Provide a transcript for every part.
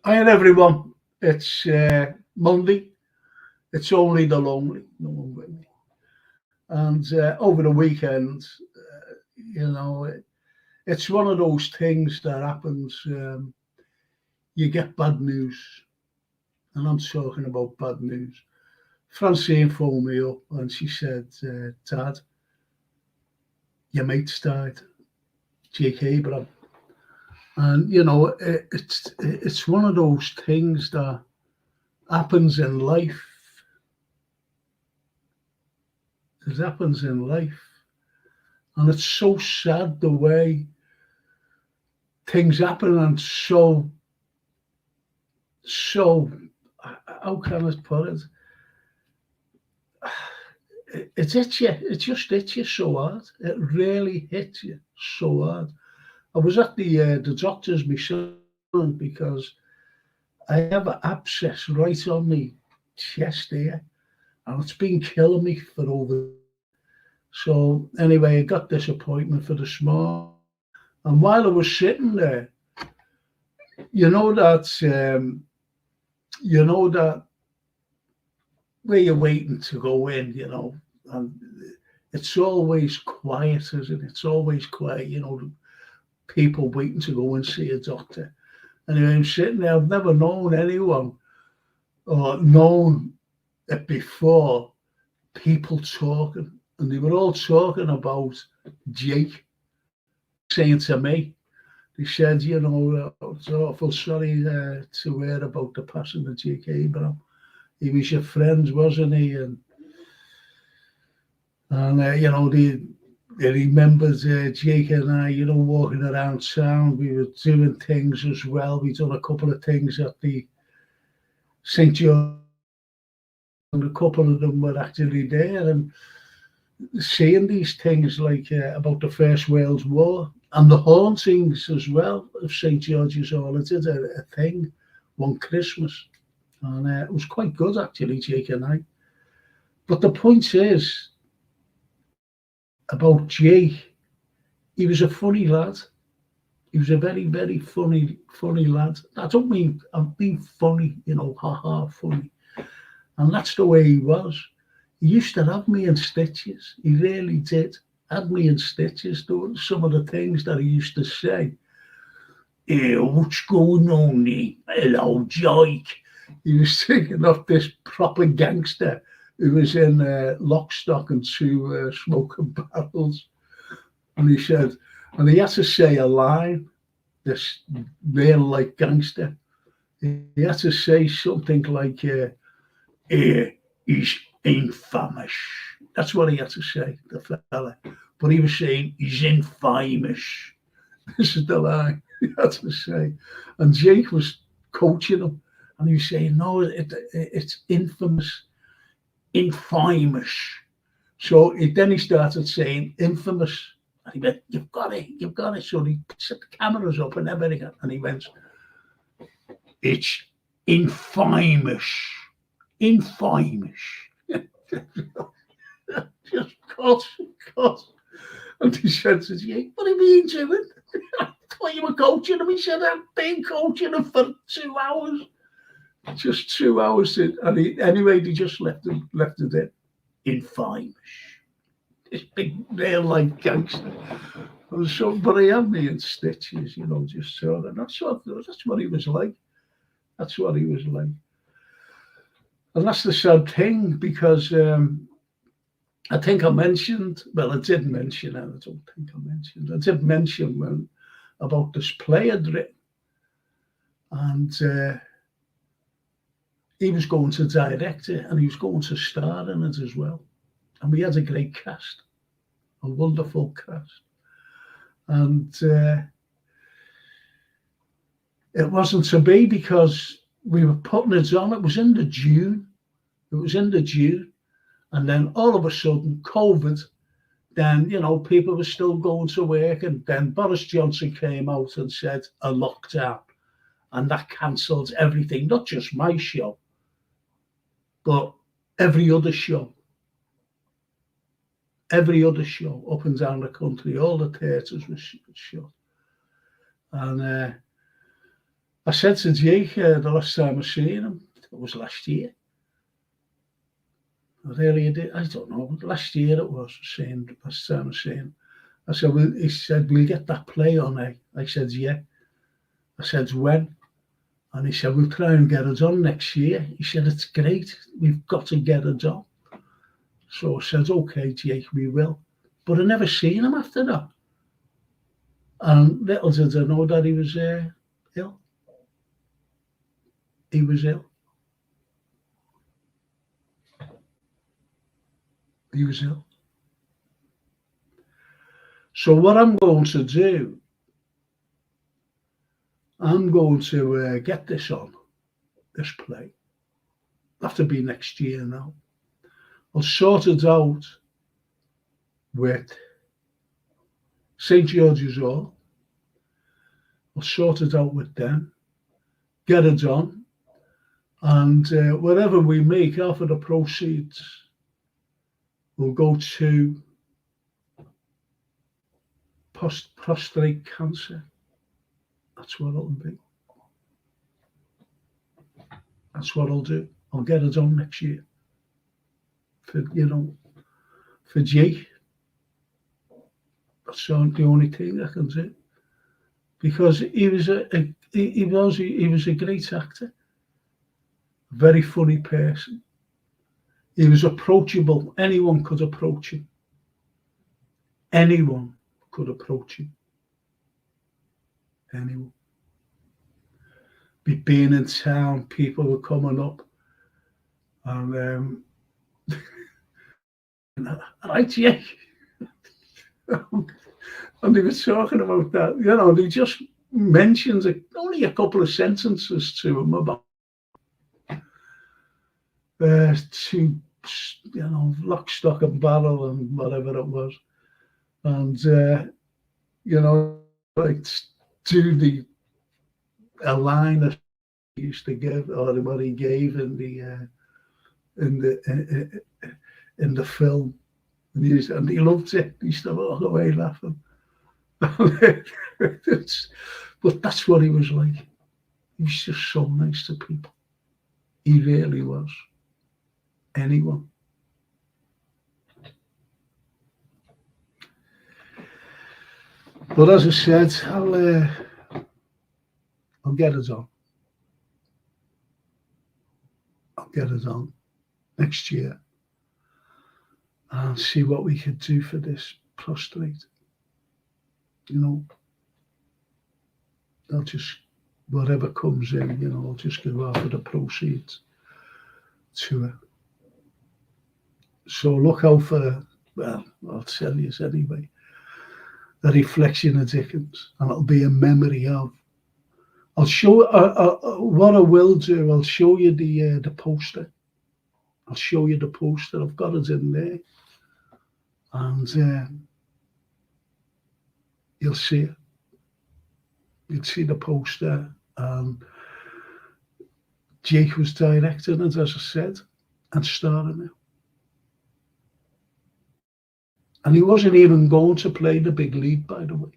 Hi everyone. It's Monday. It's only the lonely. No one with me. And over the weekend, you know, it's one of those things that happens. You get bad news, and I'm talking about bad news. Francine phoned me up and she said, "Dad, your mate's died, Jake Abraham." And it's one of those things that happens in life. It happens in life. And it's so sad the way things happen, and so how can I put it? It hits you. It just hits you so hard. It really hits you so hard. I was at the doctor's myself because I have an abscess right on my chest here, and it's been killing me for over. So anyway, I got this appointment for this morning, and while I was sitting there, you know that you know that where you're waiting to go in, and it's always quiet, isn't it? It's always quiet, people waiting to go and see a doctor. Anyway, I'm sitting there, I've never known anyone or known it before, people talking, and they were all talking about Jake, saying to me, they said, it's awful sorry to hear about the passing of Jake Abraham. He was your friend, wasn't he? And they remembered Jake and I, walking around town. We were doing things as well. We done a couple of things at the St. George, and a couple of them were actually there. And seeing these things like about the First World War and the hauntings as well of St. George's Hall. It did a thing one Christmas. And it was quite good, actually, Jake and I. But the point is, about Jake, he was a funny lad. He was a very, very funny lad. I don't mean I'm being funny, ha funny. And that's the way he was. He used to have me in stitches. He really did. Had me in stitches doing some of the things that he used to say. Hey, what's going on there? Hello, Jake. He was thinking of this proper gangster who was in Lock, Stock and Two Smoking Barrels. And he said, and he had to say a line, this real like gangster. He had to say something like, he's infamous. That's what he had to say, the fella. But he was saying, he's infamous. This is the line he had to say. And Jake was coaching him, and he was saying, no, it's infamous, infamous. So then he started saying infamous. And he went, you've got it, you've got it. So he set the cameras up and everything. And he went, it's infamous, infamous. Just cut. And he said to Jake, what are you doing? I thought you were coaching him. He said, I've been coaching him for 2 hours. Just 2 hours. Anyway, they just left it there. Infamous. This big real life gangster. But he had me in stitches, just so that. That's what he was like. That's what he was like. And that's the sad thing, because I think I mentioned, well, I did mention, and I don't think I did mention when, about this play I'd written. And he was going to direct it, and he was going to star in it as well. And we had a great cast, a wonderful cast. And it wasn't to be, because we were putting it on. It was in the June. And then all of a sudden, COVID, then, people were still going to work. And then Boris Johnson came out and said a lockdown. And that cancelled everything, not just my show, but every other show. Every other show up and down the country, all the theatres were shut. And I said to Jake the last time I seen him, it was last year. I really did. I don't know. Last year it was. Last time I seen him. I said, well, he said, we'll get that play on, eh? I said, yeah. I said, when? And he said, we'll try and get it on next year. He said, it's great. We've got to get it on. So I said, okay, Jake, we will. But I never seen him after that. And little did I know that he was ill. He was ill. He was ill. So what I'm going to do, I'm going to get this on, this play. It'll have to be next year now. I'll sort it out with St. George's Hall. I'll sort it out with them, get it on, and whatever we make, half of the proceeds will go to prostate cancer. That's what it'll be. That's what I'll do. I'll get it on next year. For Jake. That's the only thing I can do. Because he was a great actor. Very funny person. He was approachable. Anyone could approach him. Anyone could approach him. Anyone. Being in town, people were coming up, and right, Jake. And they were talking about that. They just mentioned only a couple of sentences to him about to lock, stock, and barrel, and whatever it was, and like do a line that he used to give, or what he gave in the film, and he loved it. He used to walk away laughing. But that's what he was like. He was just so nice to people. He really was. Anyone. But as I said, I'll get it on. I'll get it on next year and see what we could do for this prostate. I'll just, whatever comes in, I'll just give half of the proceeds to it. So look out for, I'll tell you anyway, the reflection of Dickens, and it'll be a memory of. I'll show what I will do. I'll show you the poster. I'll show you the poster. I've got it in there, and you'll see it. You'll see the poster. Jake was directing it, as I said, and starring it. And he wasn't even going to play the big lead, by the way.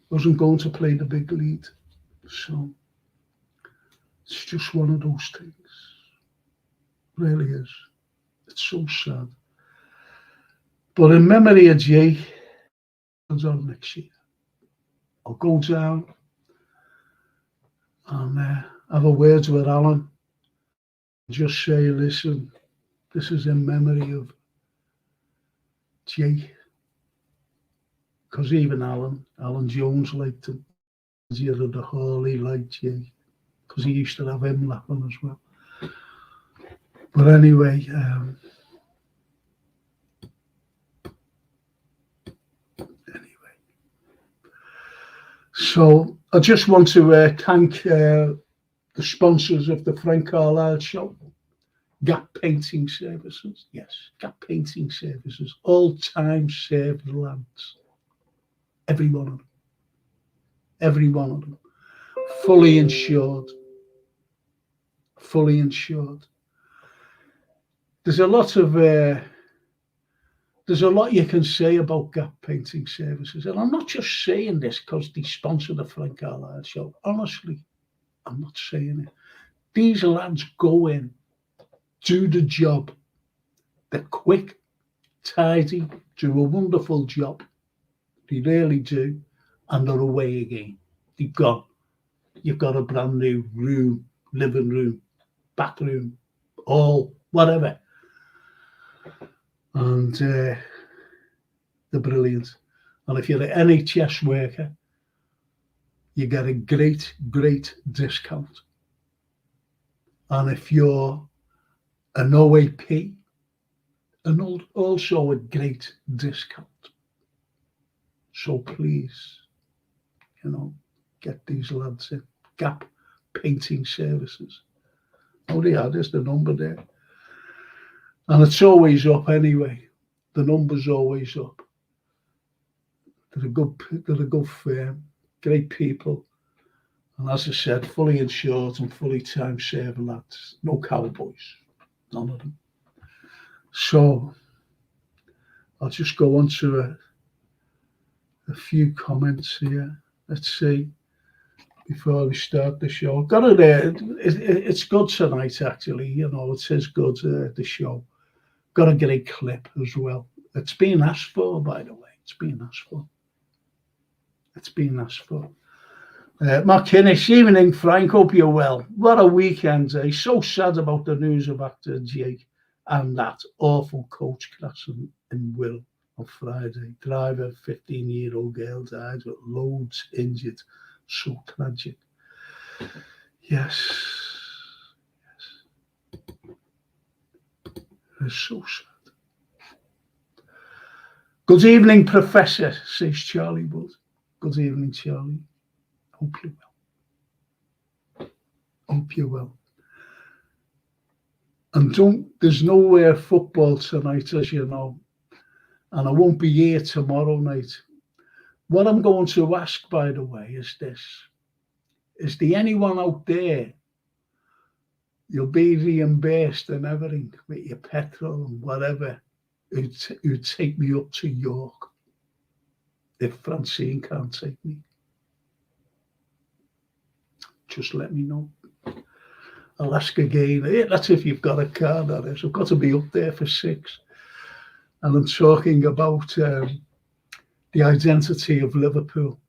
Wasn't going to play the big lead. So it's just one of those things. It really is. It's so sad. But in memory of Jay, it's on next year. I'll go down and have a word with Alan. Just say, listen, this is in memory of Jay. Because even Alan Jones liked him. He had the hall, he liked Jay. Because he used to have him laughing as well. But anyway, so I just want to thank the sponsors of the Frank Carlyle show. Gap Painting Services. Yes, Gap Painting Services. All-time served lads. Every one of them. Every one of them. Fully insured. Fully insured. There's a lot of there's a lot you can say about Gap Painting Services. And I'm not just saying this because they sponsor the Frank Carlyle show. Honestly, I'm not saying it. These lads go in, do the job. They're quick, tidy, do a wonderful job. They really do. And they're away again. You've got a brand new room, living room, bathroom, all, whatever. And they're brilliant. And if you're an NHS worker, you get a great, great discount. And if you're an OAP, and also a great discount. So please, get these lads in. Gap Painting Services. Oh, there's the number there. And it's always up anyway. The number's always up. They're a good firm, great people. And as I said, fully insured and fully time-serving lads. No cowboys. None of them. So I'll just go on to a few comments here. Let's see, before we start the show. Got it there. It's good tonight, actually. It is good, the show. Got a great clip as well. It's been asked for, by the way. It's been asked for. Mark Kinnish, evening, Frank. Hope you're well. What a weekend, eh? So sad about the news of actor Jake and that awful coach crash in Will on Friday. Driver, 15-year-old girl died with loads injured. So tragic. Yes. It's so sad. Good evening, Professor, says Charlie Wood. Good evening, Charlie. Hope you're well. And there's nowhere football tonight, as you know. And I won't be here tomorrow night. What I'm going to ask, by the way, is this. Is there anyone out there, you'll be reimbursed and everything with your petrol and whatever, who'd take me up to York if Francine can't take me? Just let me know. I'll ask again. That's if you've got a car, that is. I've got to be up there for 6. And I'm talking about the identity of Liverpool.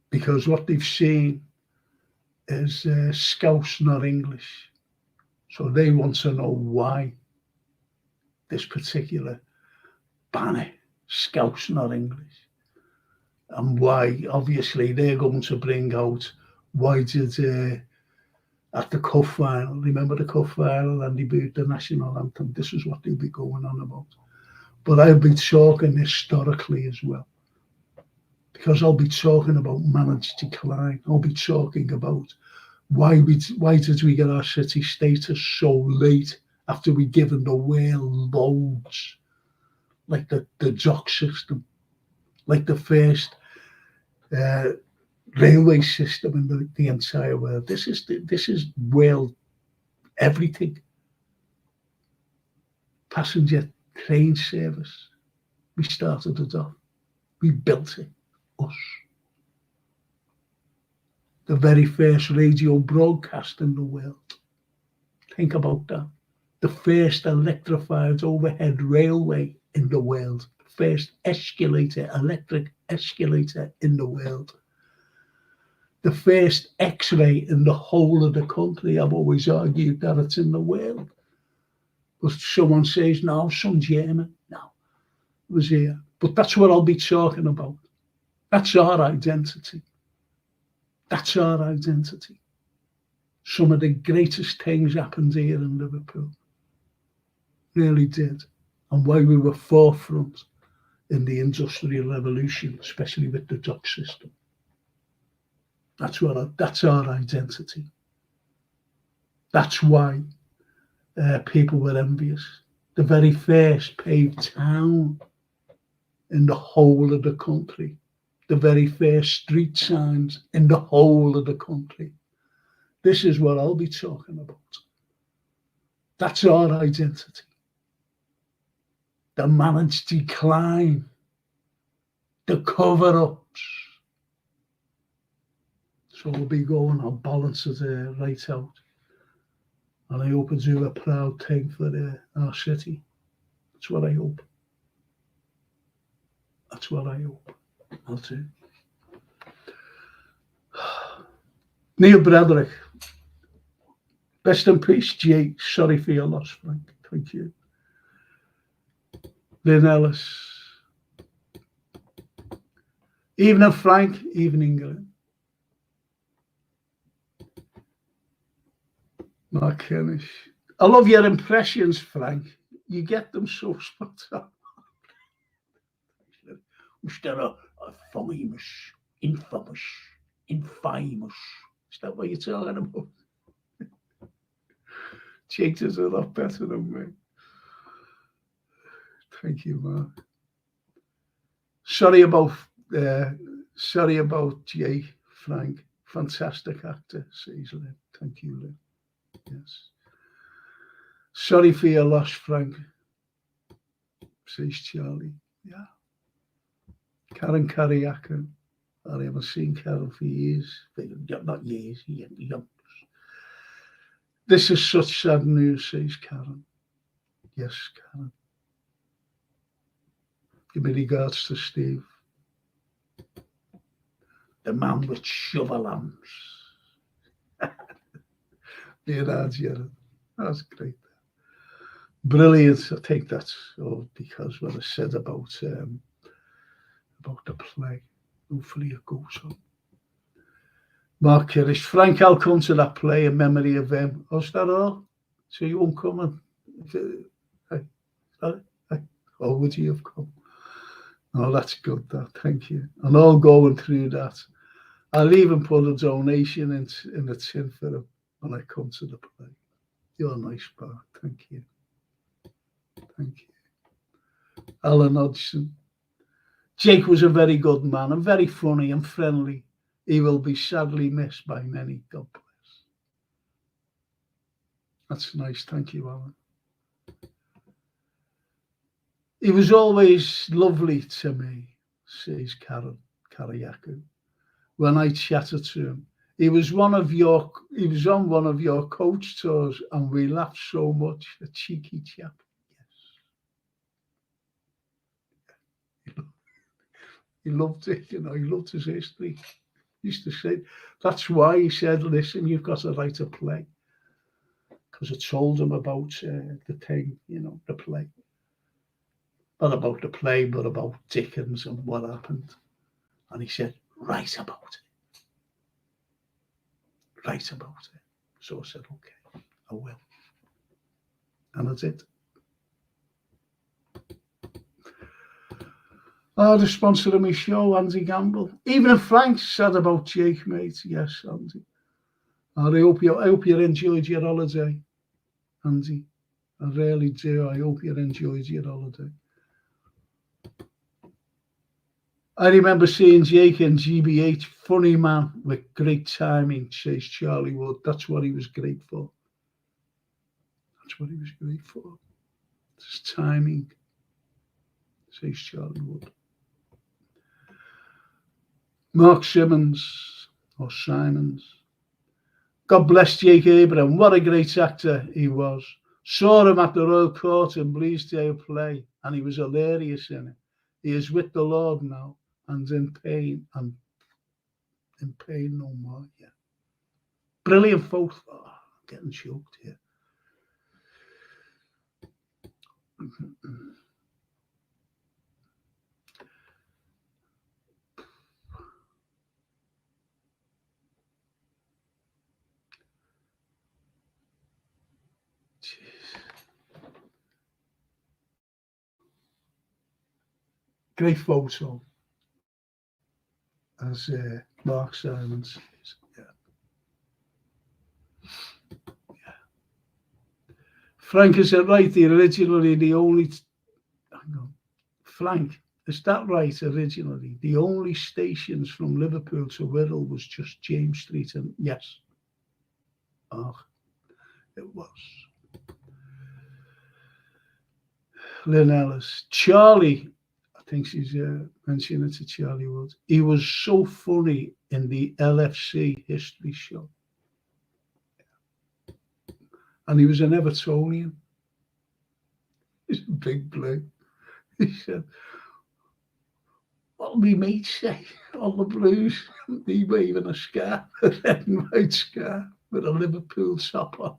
Because what they've seen is Scouse, not English. So they want to know why this particular banner, Scouse, not English. And why, obviously, they're going to bring out why did at the cup final, remember the cup final, and they booed the national anthem. This is what they'll be going on about. But I'll be talking historically as well, because I'll be talking about managed decline. I'll be talking about why did we get our city status so late after we'd given the world loads, like the dock system, like the first railway system in the entire world. This is world everything. Passenger train service. We started it off. We built it. Us. The very first radio broadcast in the world. Think about that. The first electrified overhead railway in the world. First electric escalator in the world. The first X-ray in the whole of the country. I've always argued that it's in the world. But someone says, no, some German. No, it was here. But that's what I'll be talking about. That's our identity. That's our identity. Some of the greatest things happened here in Liverpool. Really did. And why we were forefront in the Industrial Revolution, especially with the dock system. That's our identity. That's why people were envious. The very first paved town in the whole of the country. The very first street signs in the whole of the country. This is what I'll be talking about. That's our identity. the managed decline, the cover-ups. So we'll be going, I'll balance it right out. And I hope I do a proud thing for our city. That's what I hope. That's what I hope. I'll do. Neil Braddock. Rest in peace, Jake. Sorry for your loss, Frank. Thank you. Lynn Ellis. Evening, Frank. Evening, England. Mark Kennish. I love your impressions, Frank. You get them so spot on. Mr. Famous, infamous, infamous. Is that what you're talking about? Jake does a lot better than me. Thank you, Mark. Sorry about Jake, Frank. Fantastic actor, says Lynn. Thank you, Lynn. Yes. Sorry for your loss, Frank, says Charlie. Yeah. Karen Kariakin. I haven't seen Karen for years. Not years, years. This is such sad news, says Karen. Yes, Karen. Give me regards to Steve. The man with shovel arms. Yeah, Jared. That's great. Brilliant. I think that's all because what I said about the play. Hopefully it goes on. Mark Kirrish. Frank, I'll come to that play in memory of him. Oh, is that all? So you won't come? Or would you have come? Oh, that's good, that. Thank you. And all going through that. I'll even put a donation in the tin for him when I come to the play. You're a nice part. Thank you. Thank you. Alan Hodgson. Jake was a very good man and very funny and friendly. He will be sadly missed by many. God bless. That's nice. Thank you, Alan. He was always lovely to me, says Karen Karayaku. When I chatted to him, he was on one of your coach tours, and we laughed so much. A cheeky chap. Yes. He loved it, he loved his history. He used to say, that's why he said, listen, you've got to write a play. Because I told him about the thing, the play. Not about the play, but about Dickens and what happened. And he said, write about it. Write about it. So I said, okay, I will. And that's it. Oh, the sponsor of my show, Andy Gamble. Even Frank said about Jake, mate. Yes, Andy. And I hope you enjoyed your holiday, Andy. I really do. I hope you enjoyed your holiday. I remember seeing Jake in GB8. Funny man with great timing, says Charlie Wood. That's what he was great for. That's what he was great for. His timing, says Charlie Wood. Mark Simmons, or Simons. God bless Jake Abraham. What a great actor he was. Saw him at the Royal Court in Bleasdale play, and he was hilarious in it. He is with the Lord now, and in pain no more. Yeah, brilliant folks. Oh, I'm getting choked here. Great photo, as Mark Simons says. Yeah. Frank, is it right? Originally, the only. Hang on. Frank, is that right? Originally, the only stations from Liverpool to Wirral was just James Street, and yes. Oh, it was. Lynn Ellis. Charlie, I think she's mentioning it to Charlie Woods. He was so funny in the LFC history show. And he was an Evertonian. He's a big bloke. He said, what'll me mate say on the Blues? He waving a scarf, a red and white scarf with a Liverpool top on.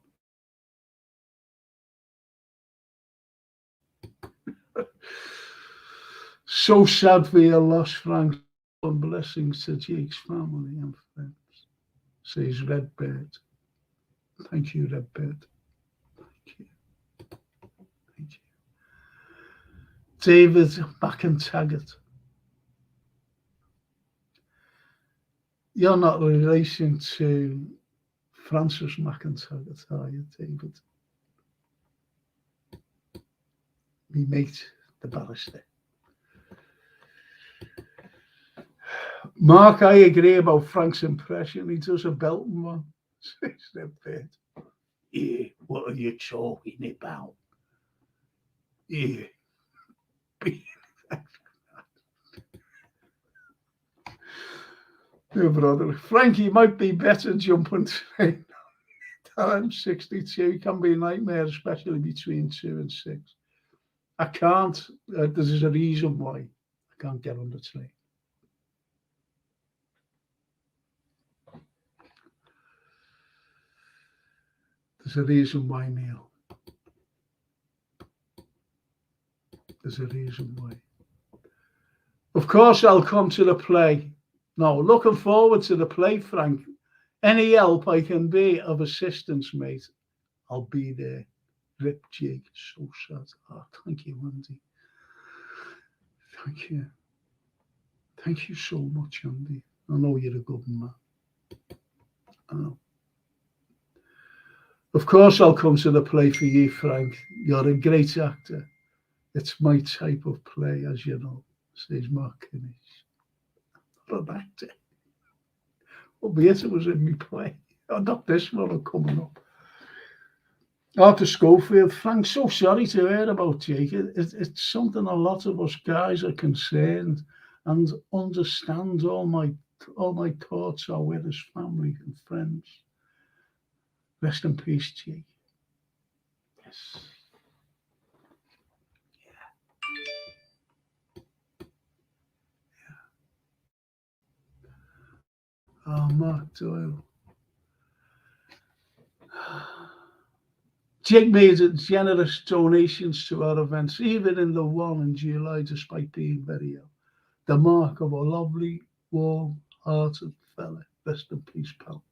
So sad for your loss, Frank. Blessings to Jake's family and friends. Says Redbird. Thank you, Redbird. Thank you. Thank you. David McIntaggart. You're not in relation to Francis McIntaggart, are you, David? Me mate, the barrister. Mark, I agree about Frank's impression. He does a belting one. Says Redbird. Yeah, what are you talking about? Yeah. Yeah, brother. Frankie might be better jumping today. I'm 62. It can be a nightmare, especially between 2 and 6. I can't. There's a reason why I can't get on the train. There's a reason why, Neil. There's a reason why. Of course, I'll come to the play. No, looking forward to the play, Frank. Any help I can be of assistance, mate, I'll be there. Rip Jake, so sad. Oh, thank you, Andy. Thank you. Thank you so much, Andy. I know you're a good man. I know. Of course, I'll come to the play for you, Frank. You're a great actor. It's my type of play, as you know, says Mark Kinnish. Not an actor. Albeit it was in my play. I got this one coming up. Arthur Schofield. Frank, so sorry to hear about Jake. It's something a lot of us guys are concerned and understand. All my thoughts are with his family and friends. Rest in peace, Jake. Yes. Oh, Mark Doyle. Jake made generous donations to our events, even in the one in July, despite being very ill. The mark of a lovely, warm-hearted fella. Rest in peace, pal.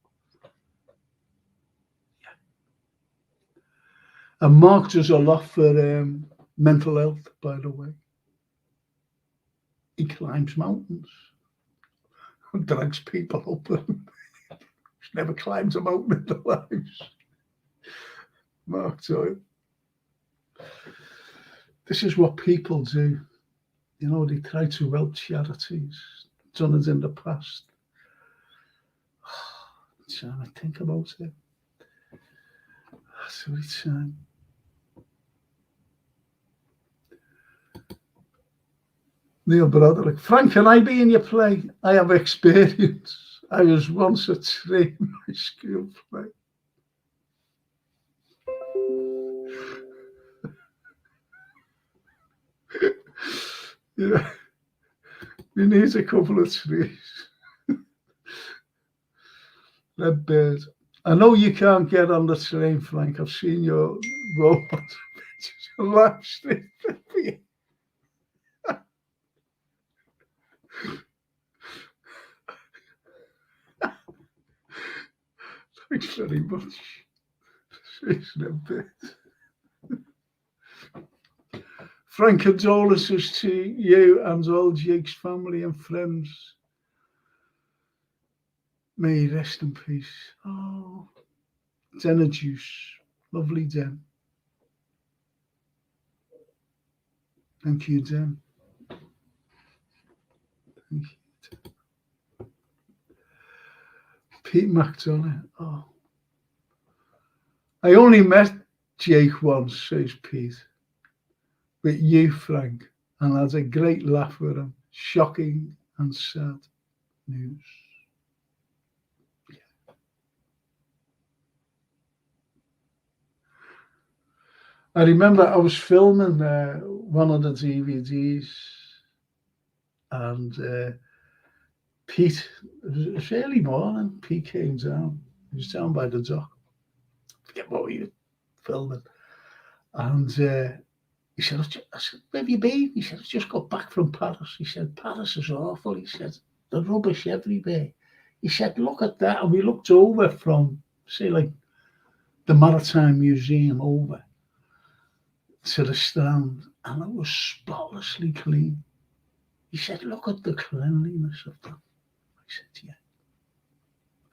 Yeah. And Mark does a lot for mental health, by the way. He climbs mountains and drags people up. He's never climbed a mountain in their lives. Mark Doyle. This is what people do. You know, they try to help charities. Done it in the past. So I think about it. That's every time. Neil Broderick. Frank, can I be in your play? I have experience. I was once a train in my school play. Yeah, we need a couple of trees. Redbird. I know you can't get on the train, Frank. I've seen your robot pictures on live stream. Thanks very much. Redbird. Frank, condolences to you and all Jake's family and friends. May he rest in peace. Oh, Denna Juice. Lovely Den. Thank you, Den. Thank you. Pete McDonough. Oh. I only met Jake once, says Pete. with you, Frank, and had a great laugh with him. Shocking and sad news. I remember I was filming one of the DVDs, and Pete, it was early morning, Pete came down. He was down by the dock. Forget what we were filming. And he said, I said, where have you been? He said, I just got back from Paris. He said, Paris is awful. He said, the rubbish everywhere. He said, look at that. And we looked over from, say, like the Maritime Museum over to the strand, and it was spotlessly clean. He said, look at the cleanliness of that. I said, yeah.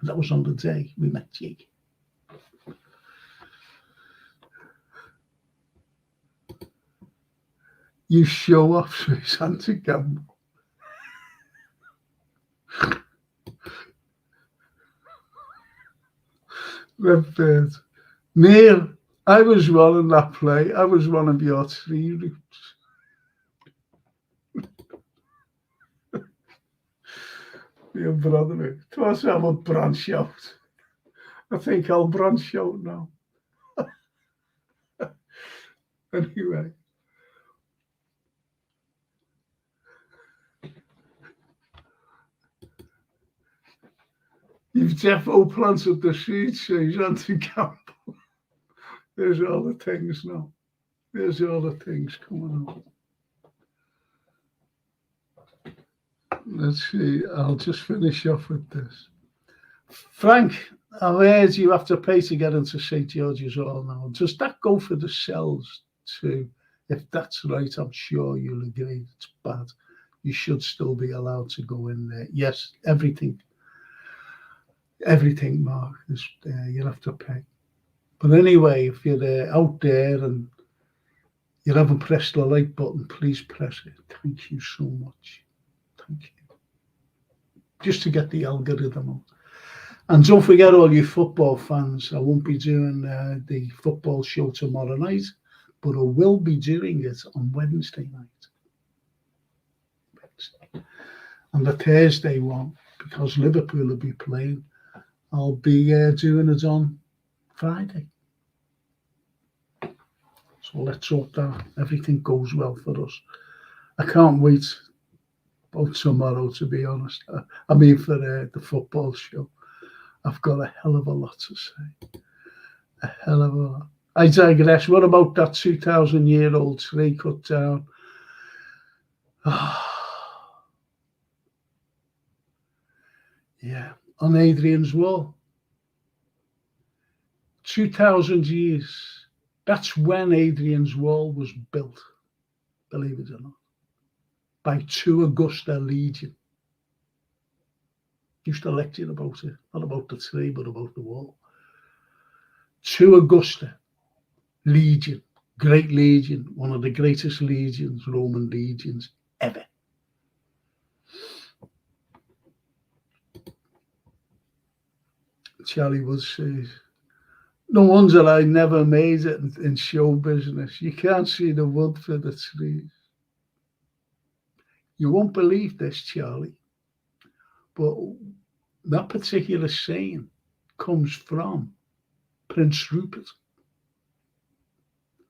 And that was on the day we met Jake. You show off Swiss anti-gamble. Redbird. Neil, I was running that play. I was one of your 3 routes. Your brother. Twice I will branch out. I think I'll branch out now. Anyway. You've definitely planted the seeds, says anti-gamble. There's all the things now. There's all the things coming up. Let's see, I'll just finish off with this. Frank, I've heard you have to pay to get into St. George's Hall now. Does that go for the cells too? If that's right, I'm sure you'll agree it's bad. You should still be allowed to go in there. Yes, everything, Mark, is you'll have to pay. But anyway, if you're out there and you haven't pressed the like button, please press it. Thank you so much. Thank you. Just to get the algorithm out. And don't forget, all you football fans, I won't be doing the football show tomorrow night, but I will be doing it on Wednesday night. And the Thursday one, because Liverpool will be playing, I'll be doing it on Friday. So let's hope that everything goes well for us. I can't wait about tomorrow, to be honest. I mean, for the football show. I've got a hell of a lot to say. A hell of a lot. I digress. What about that 2,000-year-old tree cut down? Yeah, on Adrian's Wall. 2,000 years. That's when Adrian's Wall was built, believe it or not, by 2 Augusta Legion. Used to lecture about it, not about the tree, but about the wall. 2 Augusta Legion, great legion, one of the greatest legions, Roman legions ever. Charlie Wood says, no wonder I never made it in show business. You can't see the wood for the trees. You won't believe this, Charlie, but that particular saying comes from Prince Rupert.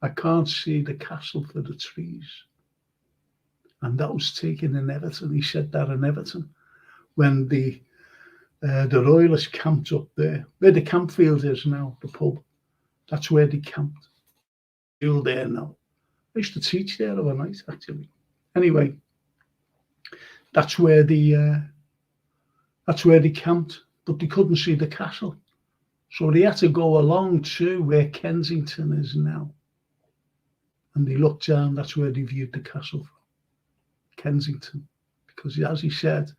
I can't see the castle for the trees. And that was taken in Everton. He said that in Everton when the Royalists camped up there, where the campfield is now, the pub. That's where they camped. Still there now. I used to teach there overnight, actually. Anyway, that's where they camped, but they couldn't see the castle. So they had to go along to where Kensington is now. And they looked down, that's where they viewed the castle from, Kensington. Because as he said,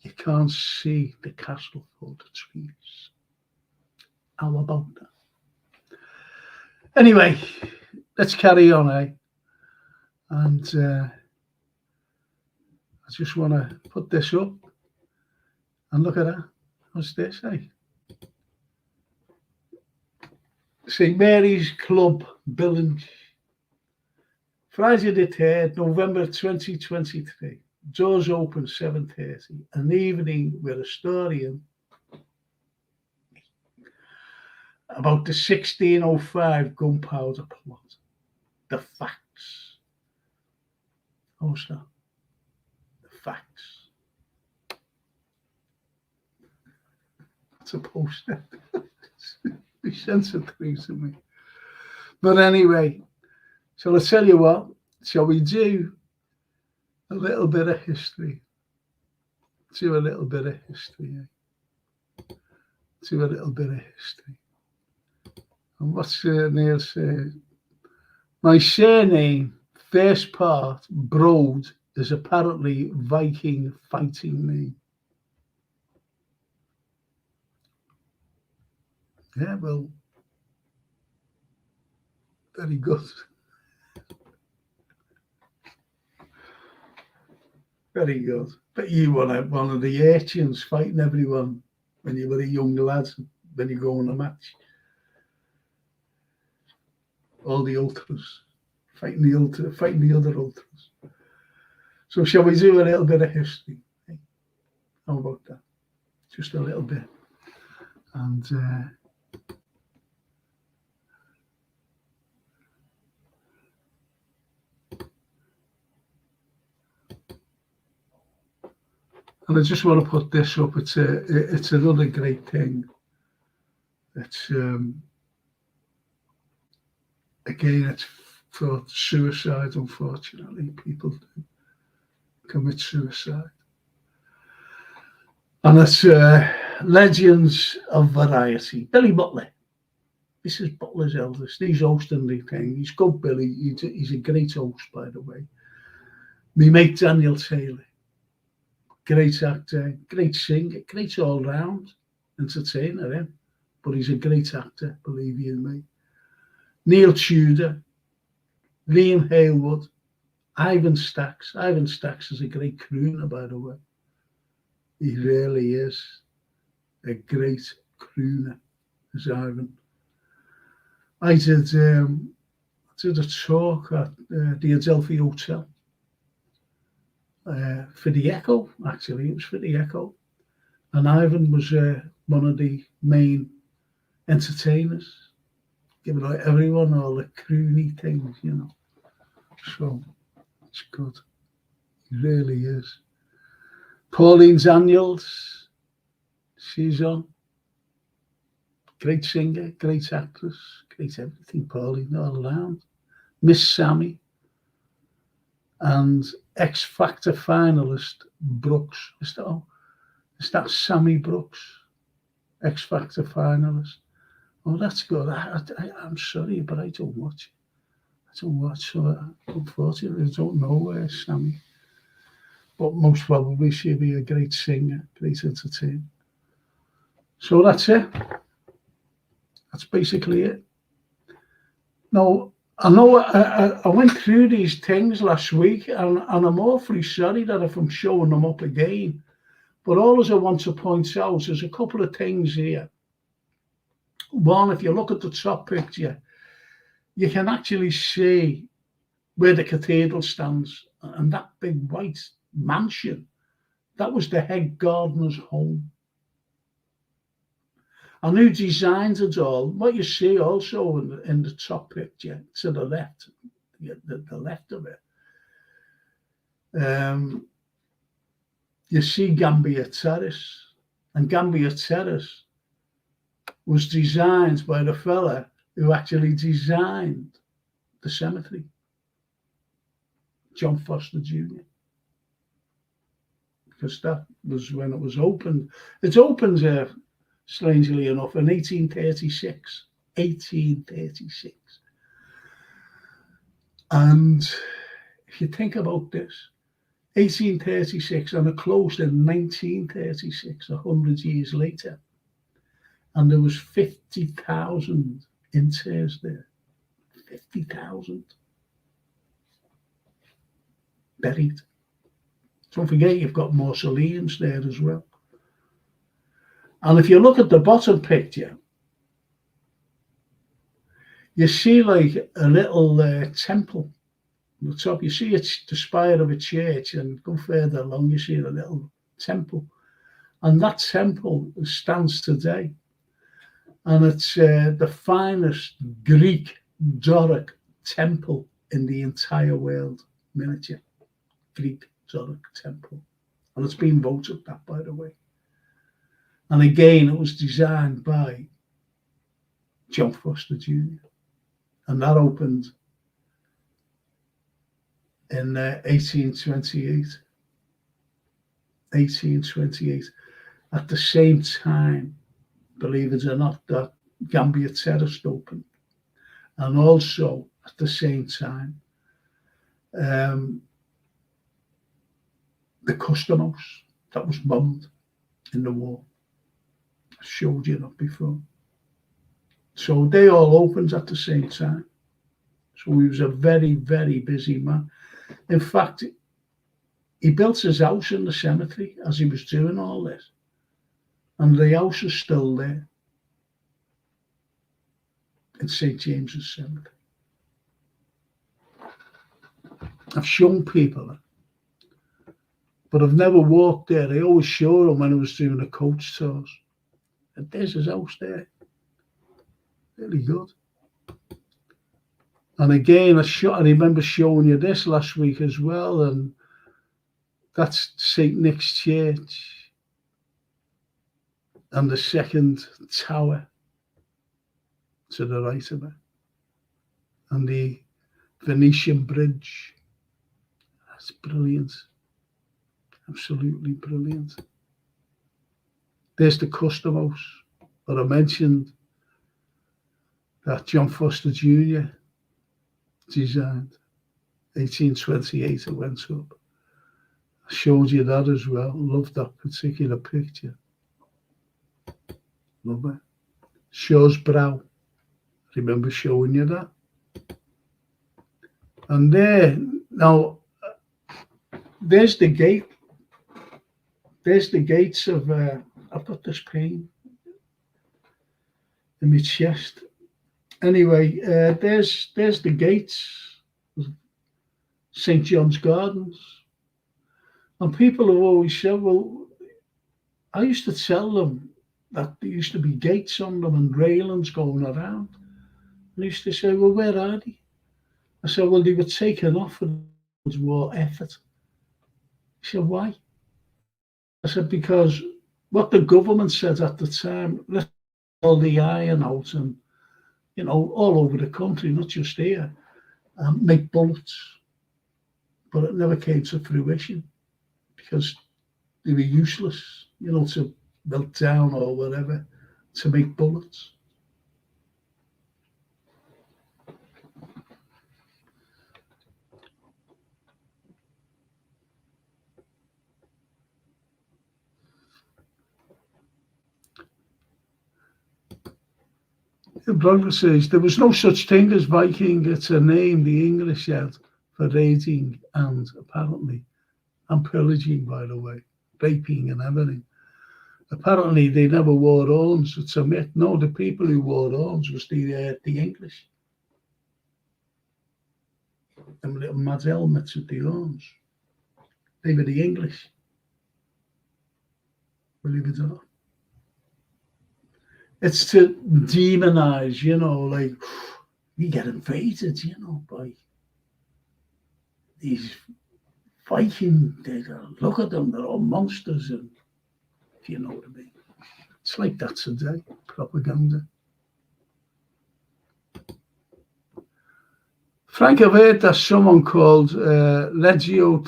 you can't see the castle for the trees. How about that? Anyway, let's carry on, eh? And I just want to put this up and look at that. What's this, eh? St. Mary's Club, Billing, Friday the 3rd, November 2023. Doors open 7:30. An evening with a story in about the 1605 gunpowder plot. The facts. How's that? The facts. That's a poster. Be sensitive to me. But anyway, so I'll tell you what, shall we do a little bit of history? Do a little bit of history. Do a little bit of history. And what's Neil said? My surname, first part, Broad, is apparently Viking fighting name. Yeah, well, very good. Very good. But you were one of the urchins fighting everyone when you were a young lad, when you go on a match. All the ultras, fighting the other ultras. So shall we do a little bit of history? How about that? Just a little bit. And I just want to put this up. It's another great thing. It's again, it's for suicide. Unfortunately, people do commit suicide, and it's legends of variety. Billy Butler. This is Butler's eldest. He's hosting the thing. He's good, Billy. He's a great host, by the way. Me mate Daniel Taylor. Great actor, great singer, great all-round entertainer, him. But he's a great actor, believe you me. Neil Tudor, Liam Haywood, Ivan Stacks. Ivan Stacks is a great crooner, by the way. He really is a great crooner, is Ivan. I did a talk at the Adelphi Hotel. For the Echo, actually, it was for the Echo, and Ivan was one of the main entertainers, giving out everyone all the croony things, you know. So it's good, it really is. Pauline Daniels, she's on. Great singer, great actress, great everything. Pauline all around. Miss Sammy. And X Factor finalist Brooks. Is that Sammy Brooks? X Factor finalist. Oh, that's good. I'm sorry, but I don't watch. So unfortunately, I don't know Sammy. But most probably she'll be a great singer, great entertainer. So that's it. That's basically it. Now, I know I went through these things last week, and I'm awfully sorry that if I'm showing them up again. But all I want to point out is a couple of things here. One, if you look at the top picture, you can actually see where the cathedral stands, and that big white mansion, that was the head gardener's home. And who designed it all? What you see also in the top picture to the left, the left of it, you see Gambier Terrace. And Gambier Terrace was designed by the fella who actually designed the cemetery, John Foster Jr. Because that was when it was opened. It opened strangely enough, in 1836. 1836. And if you think about this, 1836, and it closed in 1936, 100 years later. And there was 50,000 interns there. 50,000 buried. Don't forget, you've got mausoleums there as well. And if you look at the bottom picture, you see like a little temple the top, you see it's the spire of a church, and go further along, you see a little temple. And that temple stands today. And it's the finest Greek Doric temple in the entire world, miniature Greek Doric temple. And it's been voted that, by the way. And again, it was designed by John Foster Jr. And that opened in 1828. 1828. At the same time, believe it or not, that Gambia Terrace opened. And also, at the same time, the Custom House that was bombed in the war. I showed you that before. So they all opened at the same time. So he was a very, very busy man. In fact, he built his house in the cemetery as he was doing all this. And the house is still there in St. James's Cemetery. I've shown people it, but I've never walked there. I always show them when I was doing the coach tours. And there's his house there. Really good. And again, I remember showing you this last week as well, and that's St. Nick's Church and the second tower to the right of it, and the Venetian Bridge. That's brilliant. Absolutely brilliant. There's the Custom House that I mentioned that John Foster Jr. designed. 1828 it went up. I showed you that as well. Love that particular picture. Love it. Shaw's Brow. Remember showing you that? And there, now, there's the gate. There's the gates of, I've got this pain in my chest. Anyway, there's the gates of St. John's Gardens. And people have always said, well, I used to tell them that there used to be gates on them and railings going around. And I used to say, well, where are they? I said, well, they were taken off for the war effort. He said, why? I said, because what the government said at the time, let's all the iron out and, you know, all over the country, not just here, make bullets. But it never came to fruition because they were useless, you know, to melt down or whatever, to make bullets. The blogger says there was no such thing as Viking. It's a name the English had for raiding and apparently, and pillaging, by the way, raping and everything. Apparently, they never wore arms. It's a myth. No, the people who wore arms was the English. Them little mad helmets with the arms. They were the English. Believe it or not. It's to demonize, you know, like we get invaded, you know, by these Viking. Look at them, they're all monsters, and if you know what I mean. It's like that today, propaganda. Frank, I've heard that someone called Legio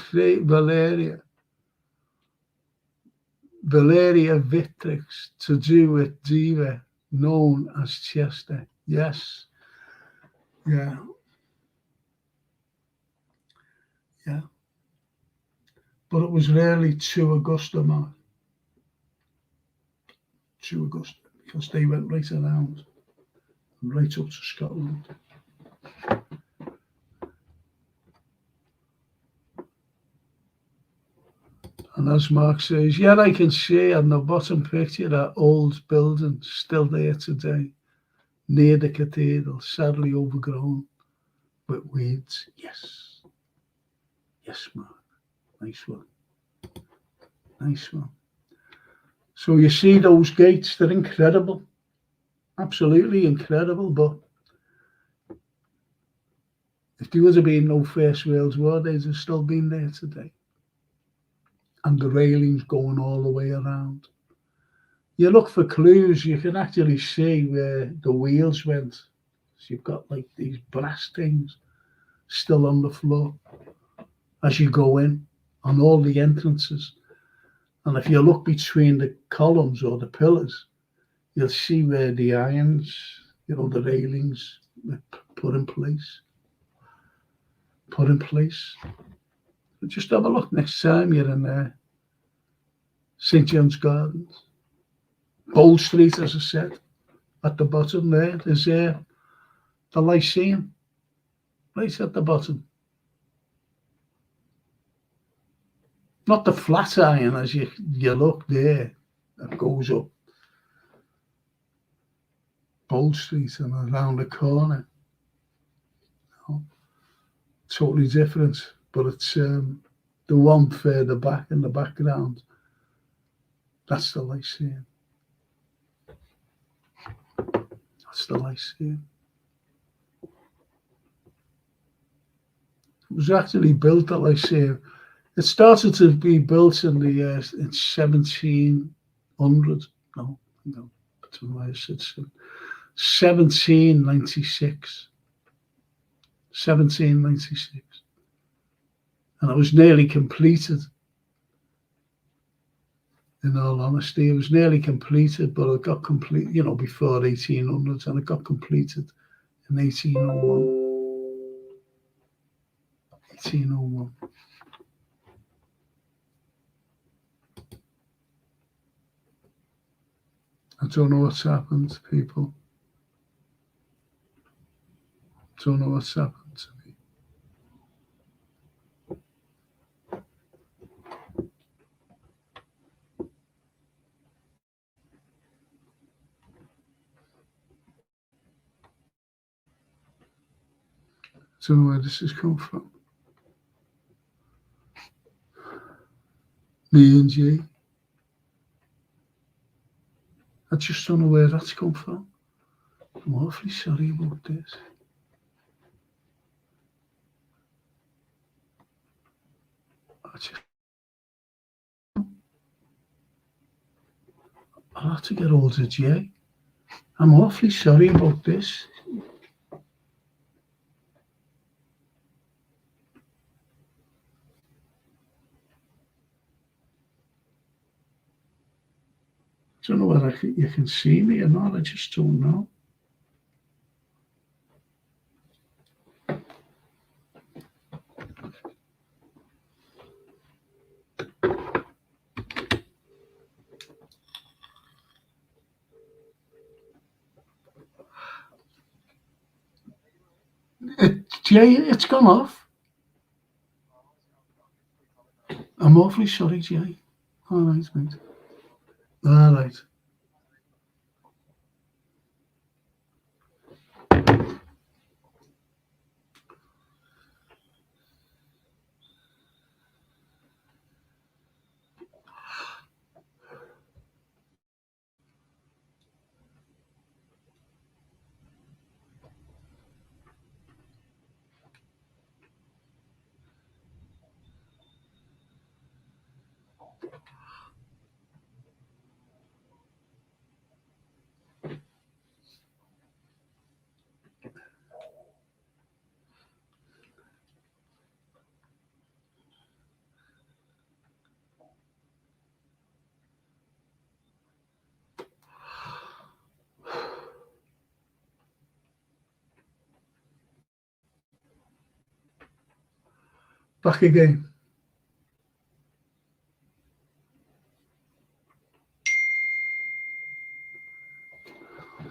Valeria Victrix to do with Diva, known as Chester. Yes. Yeah. Yeah. But it was really to Augusta, man. To Augusta, because they went right around and right up to Scotland. And as Mark says, yeah, I can see on the bottom picture that old building still there today, near the cathedral, sadly overgrown with weeds. Yes. Yes, Mark. Nice one. Nice one. So you see those gates, they're incredible. Absolutely incredible. But if there would have been no First World War, they'd have still been there today. And the railings going all the way around. You look for clues, you can actually see where the wheels went. So you've got like these brass things still on the floor as you go in on all the entrances. And if you look between the columns or the pillars, you'll see where the irons, the railings were put in place. Put in place. But just have a look next time you're in St. John's Gardens. Bold Street, as I said, at the bottom there, is the Lyceum, right at the bottom. Not the Flatiron as you look there, that goes up Bold Street and around the corner. Totally different, but it's the one further back in the background. That's the Lyceum. That's the Lyceum. It was actually built at Lyceum. It started to be built in the in 1700. No, it's 1796. 1796. And it was nearly completed. In all honesty, it was nearly completed, but it got complete, before 1800s, and it got completed in 1801. 1801. I don't know what's happened, people. Don't know what's happened to me. Don't know where this has come from. Me and Jay. I just don't know where that's come from. I'm awfully sorry about this. I'll have to get hold of Jay. I'm awfully sorry about this. I don't know whether you can see me or not. I just don't know. Jay, it's gone off. I'm awfully sorry, Jay. All right, mate. All right. Back again.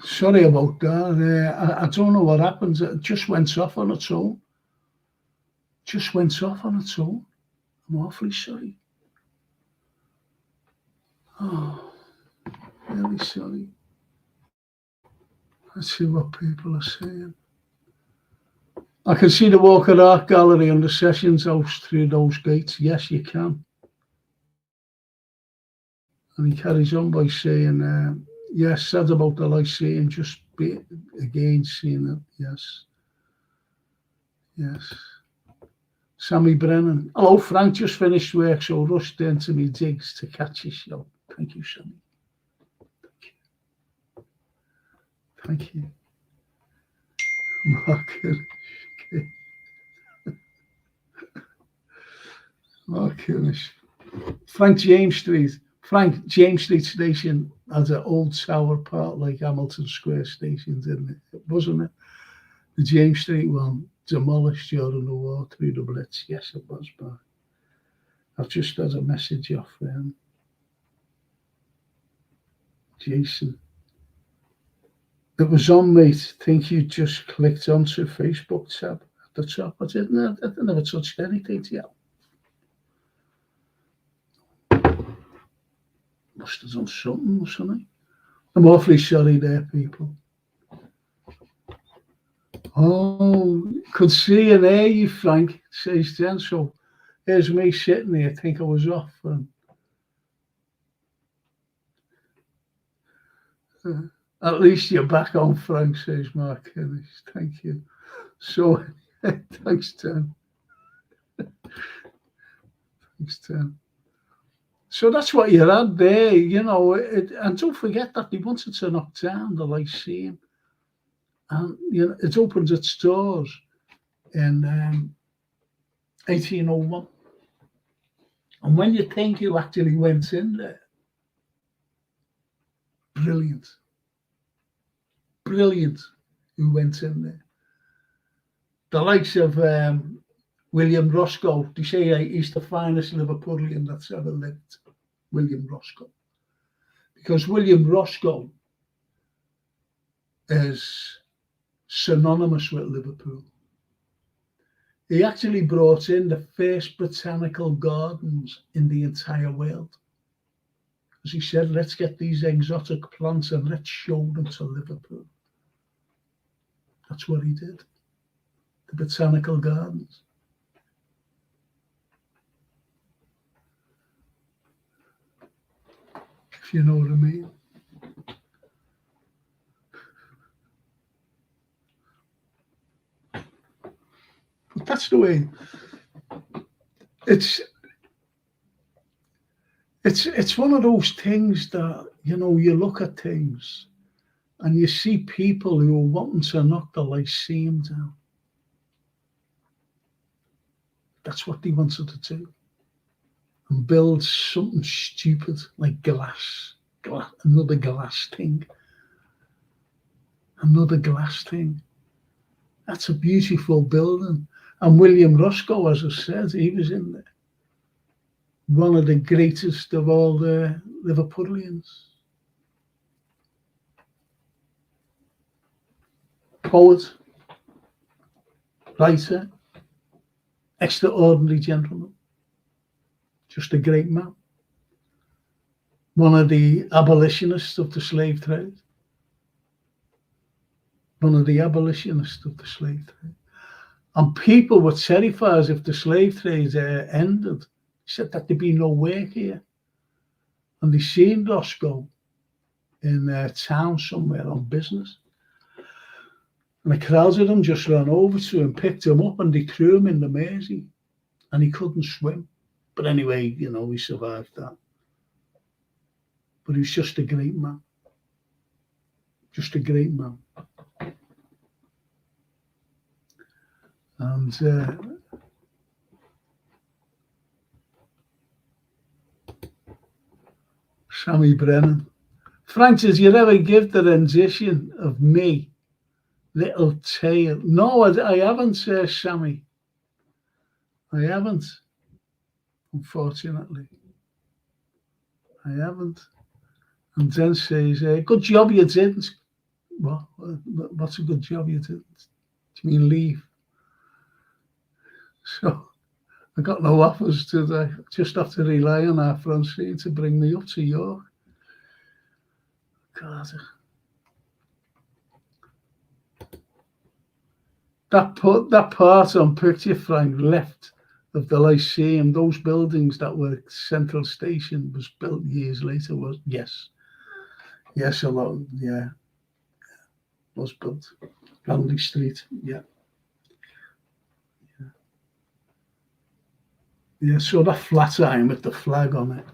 Sorry about that. I don't know what happened. It just went off on its own. Just went off on its own. I'm awfully sorry. Oh, really sorry. Let's see what people are saying. I can see the Walker Art Gallery and the Sessions House through those gates. Yes, you can. And he carries on by saying, yes, sad about the Lyceum, just be, again seeing it. Yes. Yes. Sammy Brennan. Hello, Frank, just finished work, so rushed into me digs to catch your show. Thank you, Sammy. Thank you. Marcus. Okay. Marcus. Frank James Street. Frank James Street Station has an old tower part like Hamilton Square Station, didn't it? Wasn't it? The James Street one demolished during the war through the Blitz. Yes, it was, but I've just had a message off Jason. It was on, mate. Think you just clicked onto Facebook tab at the top. I never touched anything yet. Must have done something, mustn't I? I'm awfully sorry there, people. Oh, could see and hear you, Frank, says Jen. So here's me sitting there. I think I was off. At least you're back on, Frank, says Mark Ennis. Thank you. So, thanks, Tim. Thanks, Tim. So that's what you had there, and don't forget that they wanted to knock down the Lyceum. And, it opened its doors in 1801. And when you think you actually went in there, brilliant who went in there. The likes of William Roscoe, they say he's the finest Liverpoolian that's ever lived, William Roscoe. Because William Roscoe is synonymous with Liverpool. He actually brought in the first botanical gardens in the entire world. As he said, let's get these exotic plants and let's show them to Liverpool. That's what he did. The botanical gardens. If you know what I mean. But that's the way. It's one of those things that, you look at things and you see people who are wanting to knock the Lyceum down. That's what they wanted to do. And build something stupid like glass, another glass thing. That's a beautiful building. And William Roscoe, as I said, he was in there. One of the greatest of all the Liverpoolians. Poet, writer, extraordinary gentleman, just a great man. One of the abolitionists of the slave trade. And people were terrified if the slave trade ended. He said that there'd be no work here. And they seen Roscoe in a town somewhere on business. And a crowd of them just ran over to him, picked him up, and they threw him in the Mersey. And he couldn't swim. But anyway, he survived that. But he was just a great man. Just a great man. And Sammy Brennan. Frank, did you ever give the rendition of me, Little Tale? No, I haven't, Sammy. I haven't. Unfortunately. I haven't. And then says, good job you didn't. What? What's a good job you didn't? Do you mean leave? So I got no offers today. Just have to rely on our Francine to bring me up to York. God. that part on picture, Frank, left of the Lyceum, those buildings that were Central Station, was built years later. Was yes, a lot, yeah, was built. Randy Street, yeah. Yeah, so that flat iron with the flag on it,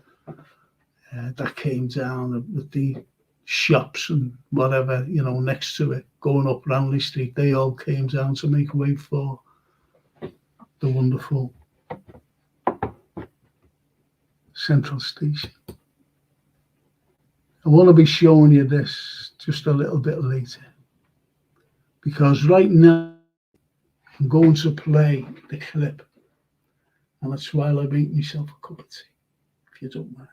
that came down with the shops and whatever, next to it, going up Ranley Street, they all came down to make way for the wonderful Central Station. I want to be showing you this just a little bit later, because right now I'm going to play the clip, and that's while I make myself a cup of tea, if you don't mind.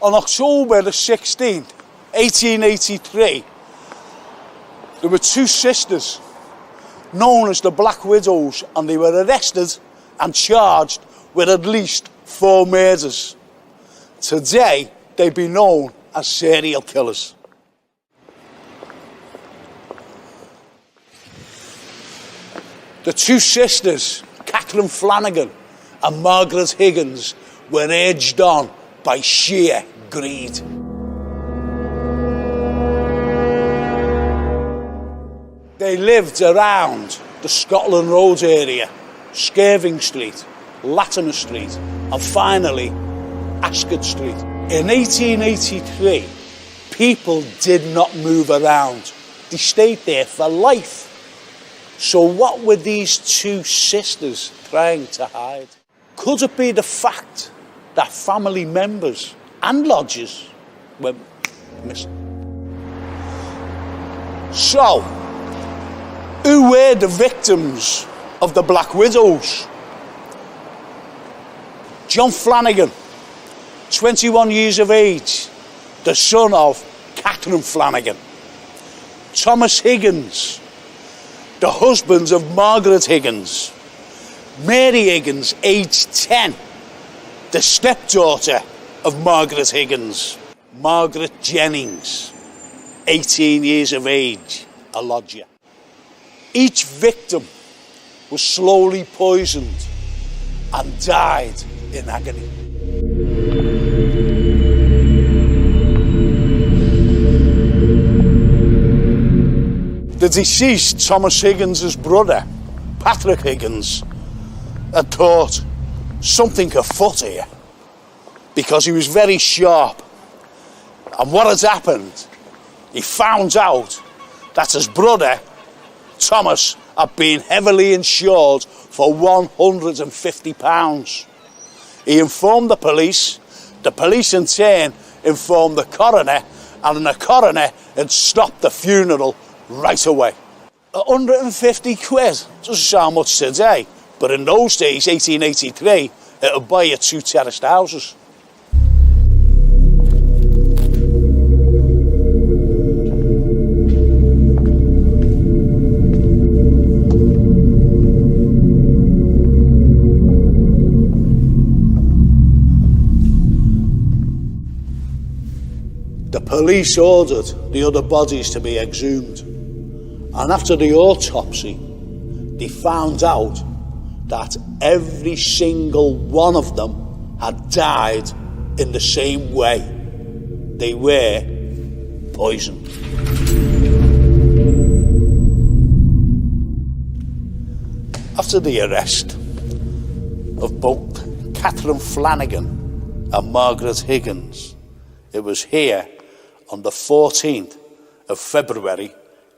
On October the 16th, 1883, there were two sisters known as the Black Widows, and they were arrested and charged with at least 4 murders. Today, they'd be known as serial killers. The two sisters, Catherine Flanagan and Margaret Higgins, were urged on by sheer greed. They lived around the Scotland Road area, Skirving Street, Latimer Street, and finally Ascot Street. In 1883, people did not move around. They stayed there for life. So what were these two sisters trying to hide? Could it be the fact that family members and lodgers were missing? So, who were the victims of the Black Widows? John Flanagan, 21 years of age, the son of Catherine Flanagan. Thomas Higgins, the husband of Margaret Higgins. Mary Higgins, aged 10, the stepdaughter of Margaret Higgins. Margaret Jennings, 18 years of age, a lodger. Each victim was slowly poisoned and died in agony. The deceased, Thomas Higgins' brother, Patrick Higgins, had thought something afoot here, because he was very sharp. And what had happened, he found out that his brother, Thomas, had been heavily insured for £150. He informed the police in turn informed the coroner, and the coroner had stopped the funeral right away. 150 quid doesn't sound much today, but in those days, 1883, it would buy you 2 terraced houses. The police ordered the other bodies to be exhumed, and after the autopsy, they found out that every single one of them had died in the same way. They were poisoned. After the arrest of both Catherine Flanagan and Margaret Higgins, it was here on the 14th of February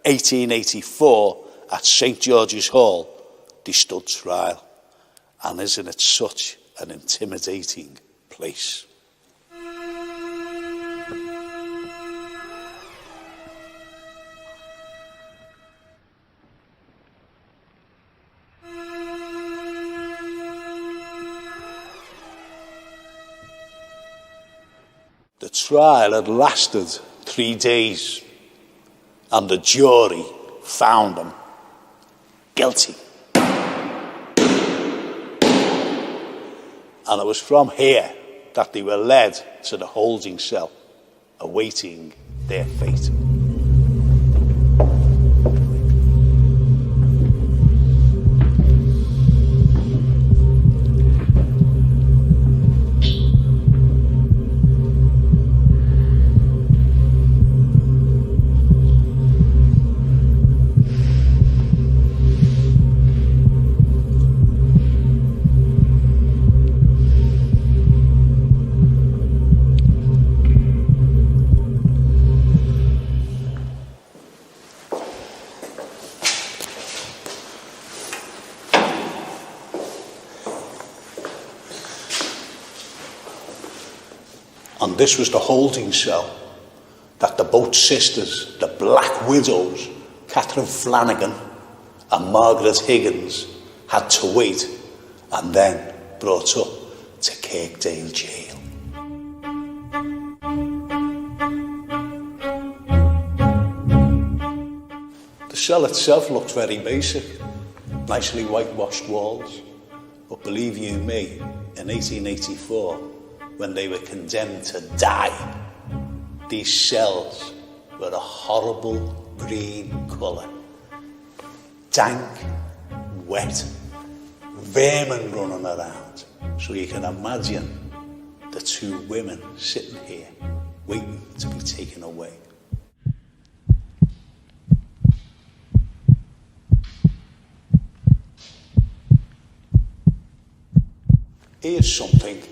1884 at St George's Hall they stood trial. And isn't it such an intimidating place? The trial had lasted 3 days, and the jury found him guilty. And it was from here that they were led to the holding cell, awaiting their fate. And this was the holding cell that the both sisters, the Black Widows, Catherine Flanagan and Margaret Higgins, had to wait and then brought up to Kirkdale Jail. The cell itself looked very basic, nicely whitewashed walls. But believe you me, in 1884, when they were condemned to die, these cells were a horrible green colour. Dank, wet, vermin running around. So you can imagine the 2 women sitting here, waiting to be taken away. Here's something.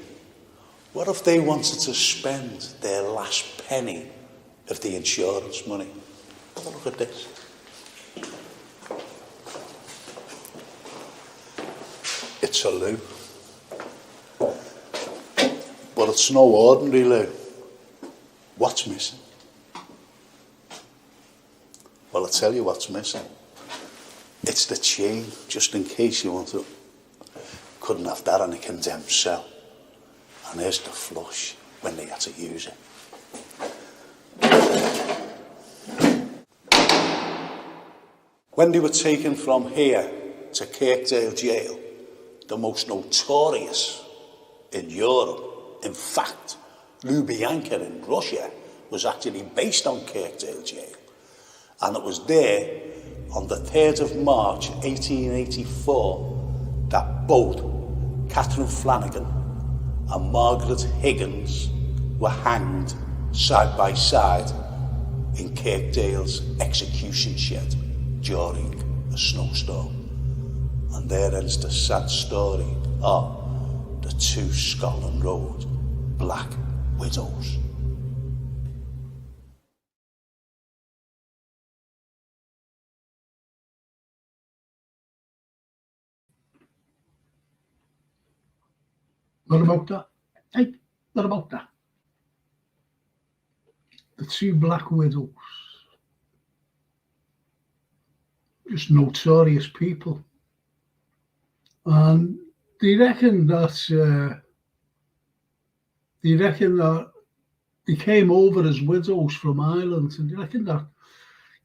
What if they wanted to spend their last penny of the insurance money? Have a look at this. It's a loo. But it's no ordinary loo. What's missing? Well, I'll tell you what's missing. It's the chain, just in case you want to. Couldn't have that in a condemned cell. And there's the flush when they had to use it. When they were taken from here to Kirkdale Jail, the most notorious in Europe, in fact, Lubyanka in Russia was actually based on Kirkdale Jail. And it was there on the 3rd of March 1884 that both Catherine Flanagan and Margaret Higgins were hanged side by side in Kirkdale's execution shed during a snowstorm. And there ends the sad story of the 2 Scotland Road Black Widows. What about that? Hey, what about that? The 2 Black Widows. Just notorious people. And they reckon that they came over as widows from Ireland, and they reckon that,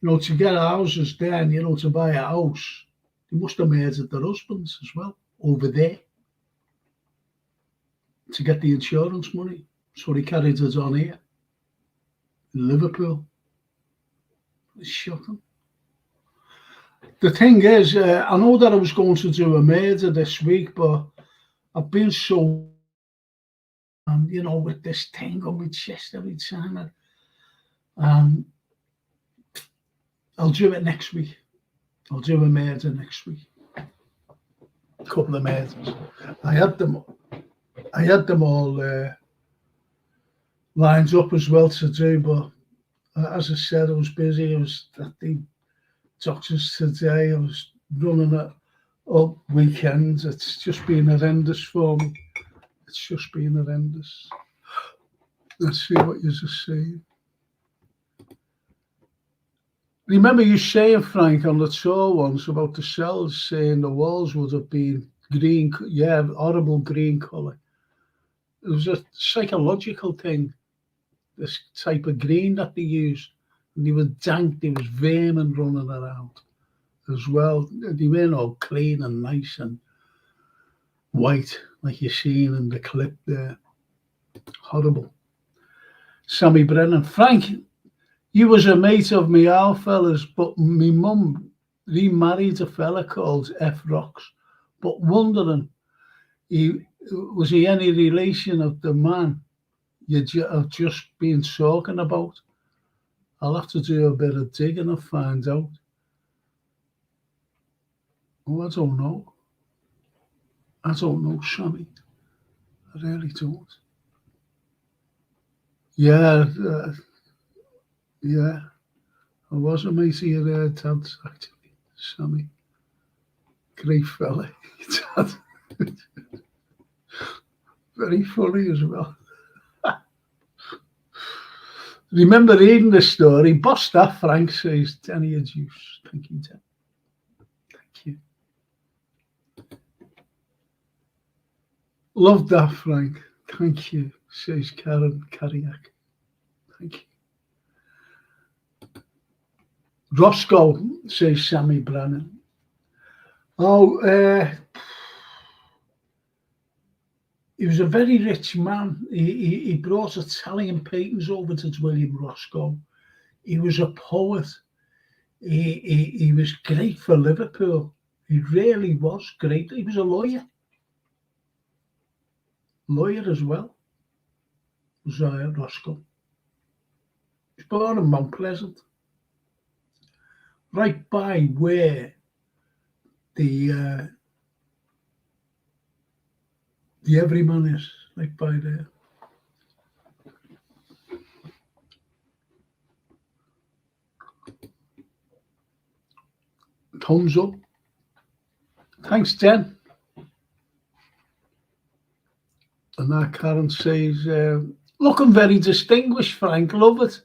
to get houses then, to buy a house, they must have murdered their husbands as well over there to get the insurance money. So they carried it on here in Liverpool. It's shocking. The thing is, I know that I was going to do a murder this week, but I've been so, with this thing on my chest every time. I'll do it next week. I'll do a murder next week. A couple of murders. I had them all lined up as well to do, but as I said, I was busy. I was at the doctors today. I was running it all weekend. It's just been horrendous for me. It's just been horrendous. Let's see what you're saying. Remember you saying, Frank, on the tour once about the cells, saying the walls would have been green, horrible green colour. It was a psychological thing. this type of green that they use. And they were dank, there was vermin running around as well. They weren't all clean and nice and white like you're seeing in the clip there. Horrible. Sammy Brennan. Frank, you was a mate of me, our fellas, but me mum remarried a fella called F. Rocks, but wondering, was he any relation of the man you've just been talking about? I'll have to do a bit of digging and find out. Oh, I don't know. I don't know, Sammy. I really don't. Yeah, yeah. I was a mate of your dad's, actually, Sammy. Great fella, Dad. Very funny as well. Remember reading the story? Boss that, Frank says, 10 of your juice. Thank you, Tim. Thank you. Love that, Frank. Thank you, says Karen Carriac. Thank you. Roscoe, says Sammy Brennan. Oh, he was a very rich man. He brought Italian paintings over to William Roscoe. He was a poet. He was great for Liverpool. He really was great. He was a lawyer as well. Was Roscoe. He was born in Mount Pleasant, right by where the Everyman is, right by there. Thumbs up. Thanks, Jen. And that Karen says, looking very distinguished, Frank. Love it.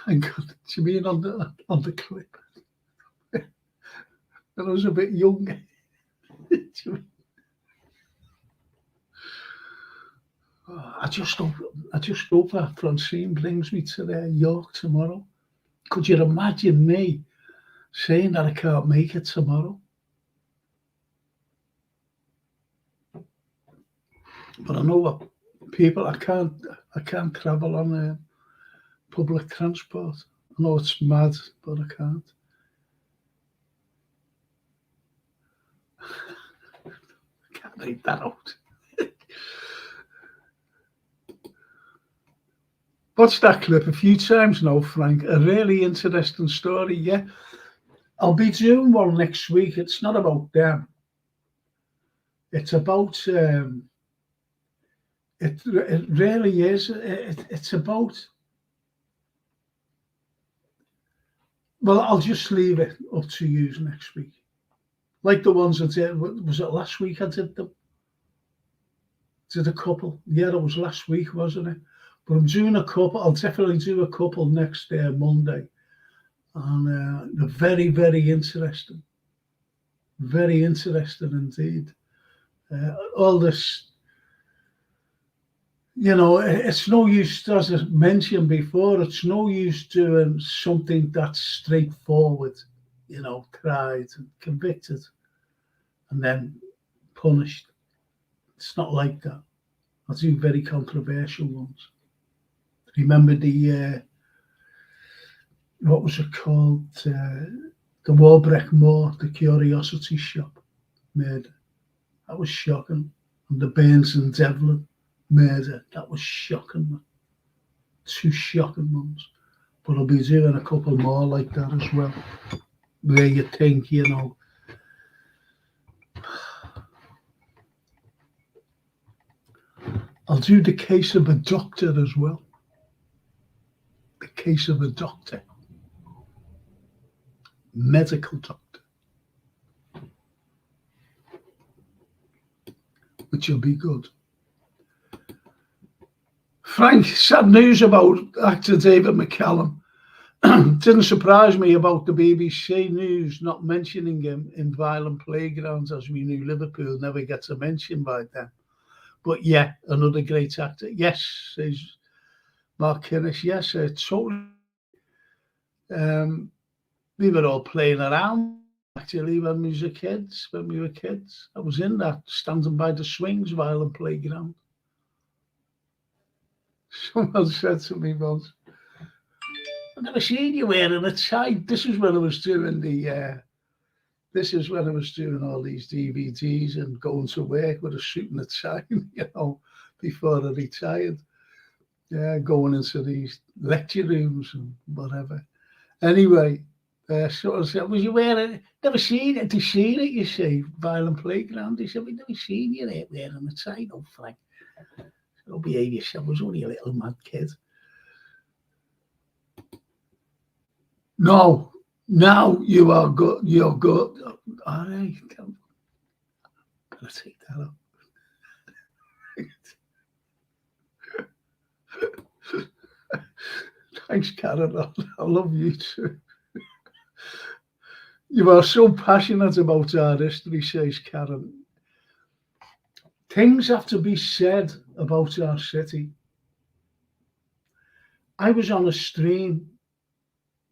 And do you mean on the clip? I was a bit young. I just hope that Francine brings me to York tomorrow. Could you imagine me saying that I can't make it tomorrow? But I know what people, I can't travel on public transport. I know it's mad, but I can't. I can't read that out. Watched that clip a few times now, Frank. A really interesting story, yeah. I'll be doing one next week. It's not about them. It's about, it really is. It's about, well, I'll just leave it up to you next week. Like the ones I did, was it last week I did them? Did a couple. Yeah, it was last week, wasn't it? But I'm doing a couple. I'll definitely do a couple next Monday. And they're very, very interesting. Very interesting indeed. All this, you know, it's no use, as I mentioned before, it's no use doing something that's straightforward, you know, tried and convicted and then punished. It's not like that. I'll do very controversial ones. Remember the, what was it called? The Warbrick Moor, the Curiosity Shop murder. That was shocking. And the Burns and Devlin murder. That was shocking. Two shocking ones. But I'll be doing a couple more like that as well. Where you think, you know, I'll do the case of a doctor as well. The case of a doctor. Medical doctor. Which will be good. Frank, sad news about actor David McCallum. Didn't surprise me about the BBC News not mentioning him in Violent Playgrounds, as we knew Liverpool never gets a mention by them. But yeah, another great actor. Yes, says Mark Kinnis, yes, totally. We were all playing around actually when we were kids. When we were kids, I was in that standing by the swings violent playground. Someone said to me once, "I've never seen you wearing a tie." This is when I was doing the. This is when I was doing all these DVDs and going to work with a suit and a tie, before I retired. Yeah, going into these lecture rooms and whatever. Anyway, sort of said, "Was you wearing? Never seen it. They seen it, you see, violent playground." He said, "We never seen you there wearing a tie, no, Frank. Don't behave yourself. I was only a little mad kid." No, now you are good. You're good. All right, I'm gonna take that up. Thanks, Karen. I love you too. You are so passionate about our history, says Karen. Things have to be said about our city. I was on a stream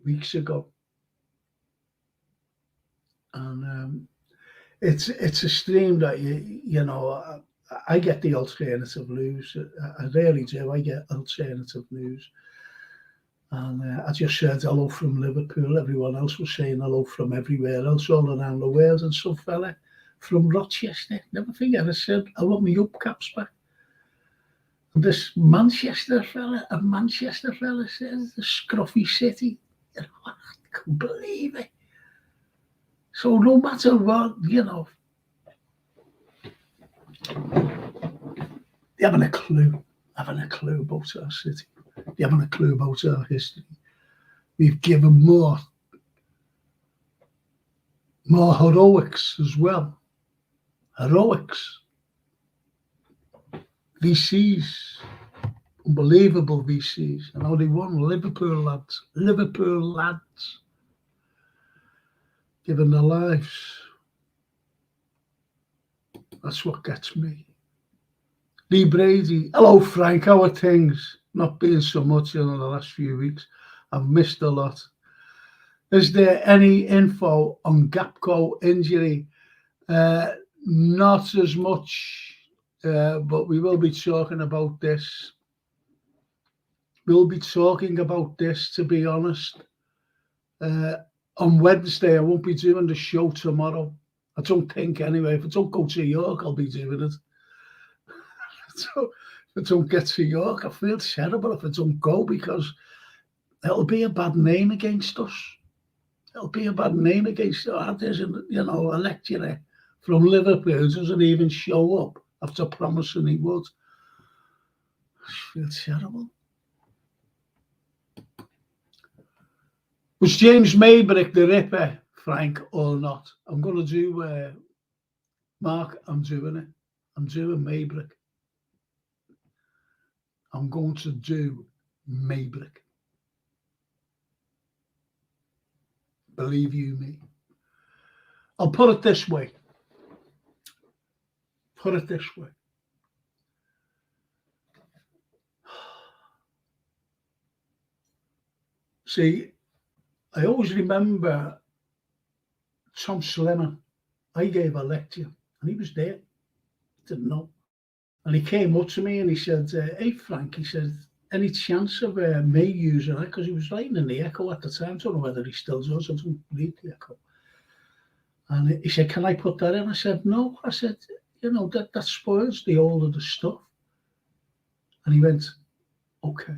weeks ago, and it's a stream that I get the alternative news. I really do. I get alternative news, and I just said hello from Liverpool. Everyone else was saying hello from everywhere else, all around the world. And some fella from Rochester, never forget, I said, "I want my upcaps back." And this Manchester fella, says, "The scruffy city." I couldn't believe it. So no matter what, they haven't a clue. Having a clue about our city. They haven't a clue about our history. We've given more heroics as well. Heroics. VCs. Unbelievable VCs. And only one, Liverpool lads. Giving their lives. That's what gets me. Lee Brady. Hello, Frank. How are things? Not been so much in the last few weeks. I've missed a lot. Is there any info on Gapco injury? Not as much, but we will be talking about this. We'll be talking about this, to be honest. On Wednesday, I won't be doing the show tomorrow. I don't think, anyway. If I don't go to York, I'll be doing it. So if I don't get to York, I feel terrible if I don't go, because it'll be a bad name against us. It'll be a bad name against us. There's a lecturer from Liverpool who doesn't even show up after promising he would. I feel terrible. Was James Maybrick the Ripper, Frank, or not? I'm going to do, Mark, I'm doing it. I'm doing Maybrick. I'm going to do Maybrick. Believe you me. I'll put it this way. See, I always remember Tom Slimmer. I gave a lecture and he was there. Didn't know. And he came up to me and he said, "Hey, Frank," he said, "any chance of me using it?" Because he was writing in the Echo at the time. I don't know whether he still does. I don't read the Echo. And he said, "Can I put that in?" I said, "No." I said, that spoils the old of the stuff. And he went, "Okay."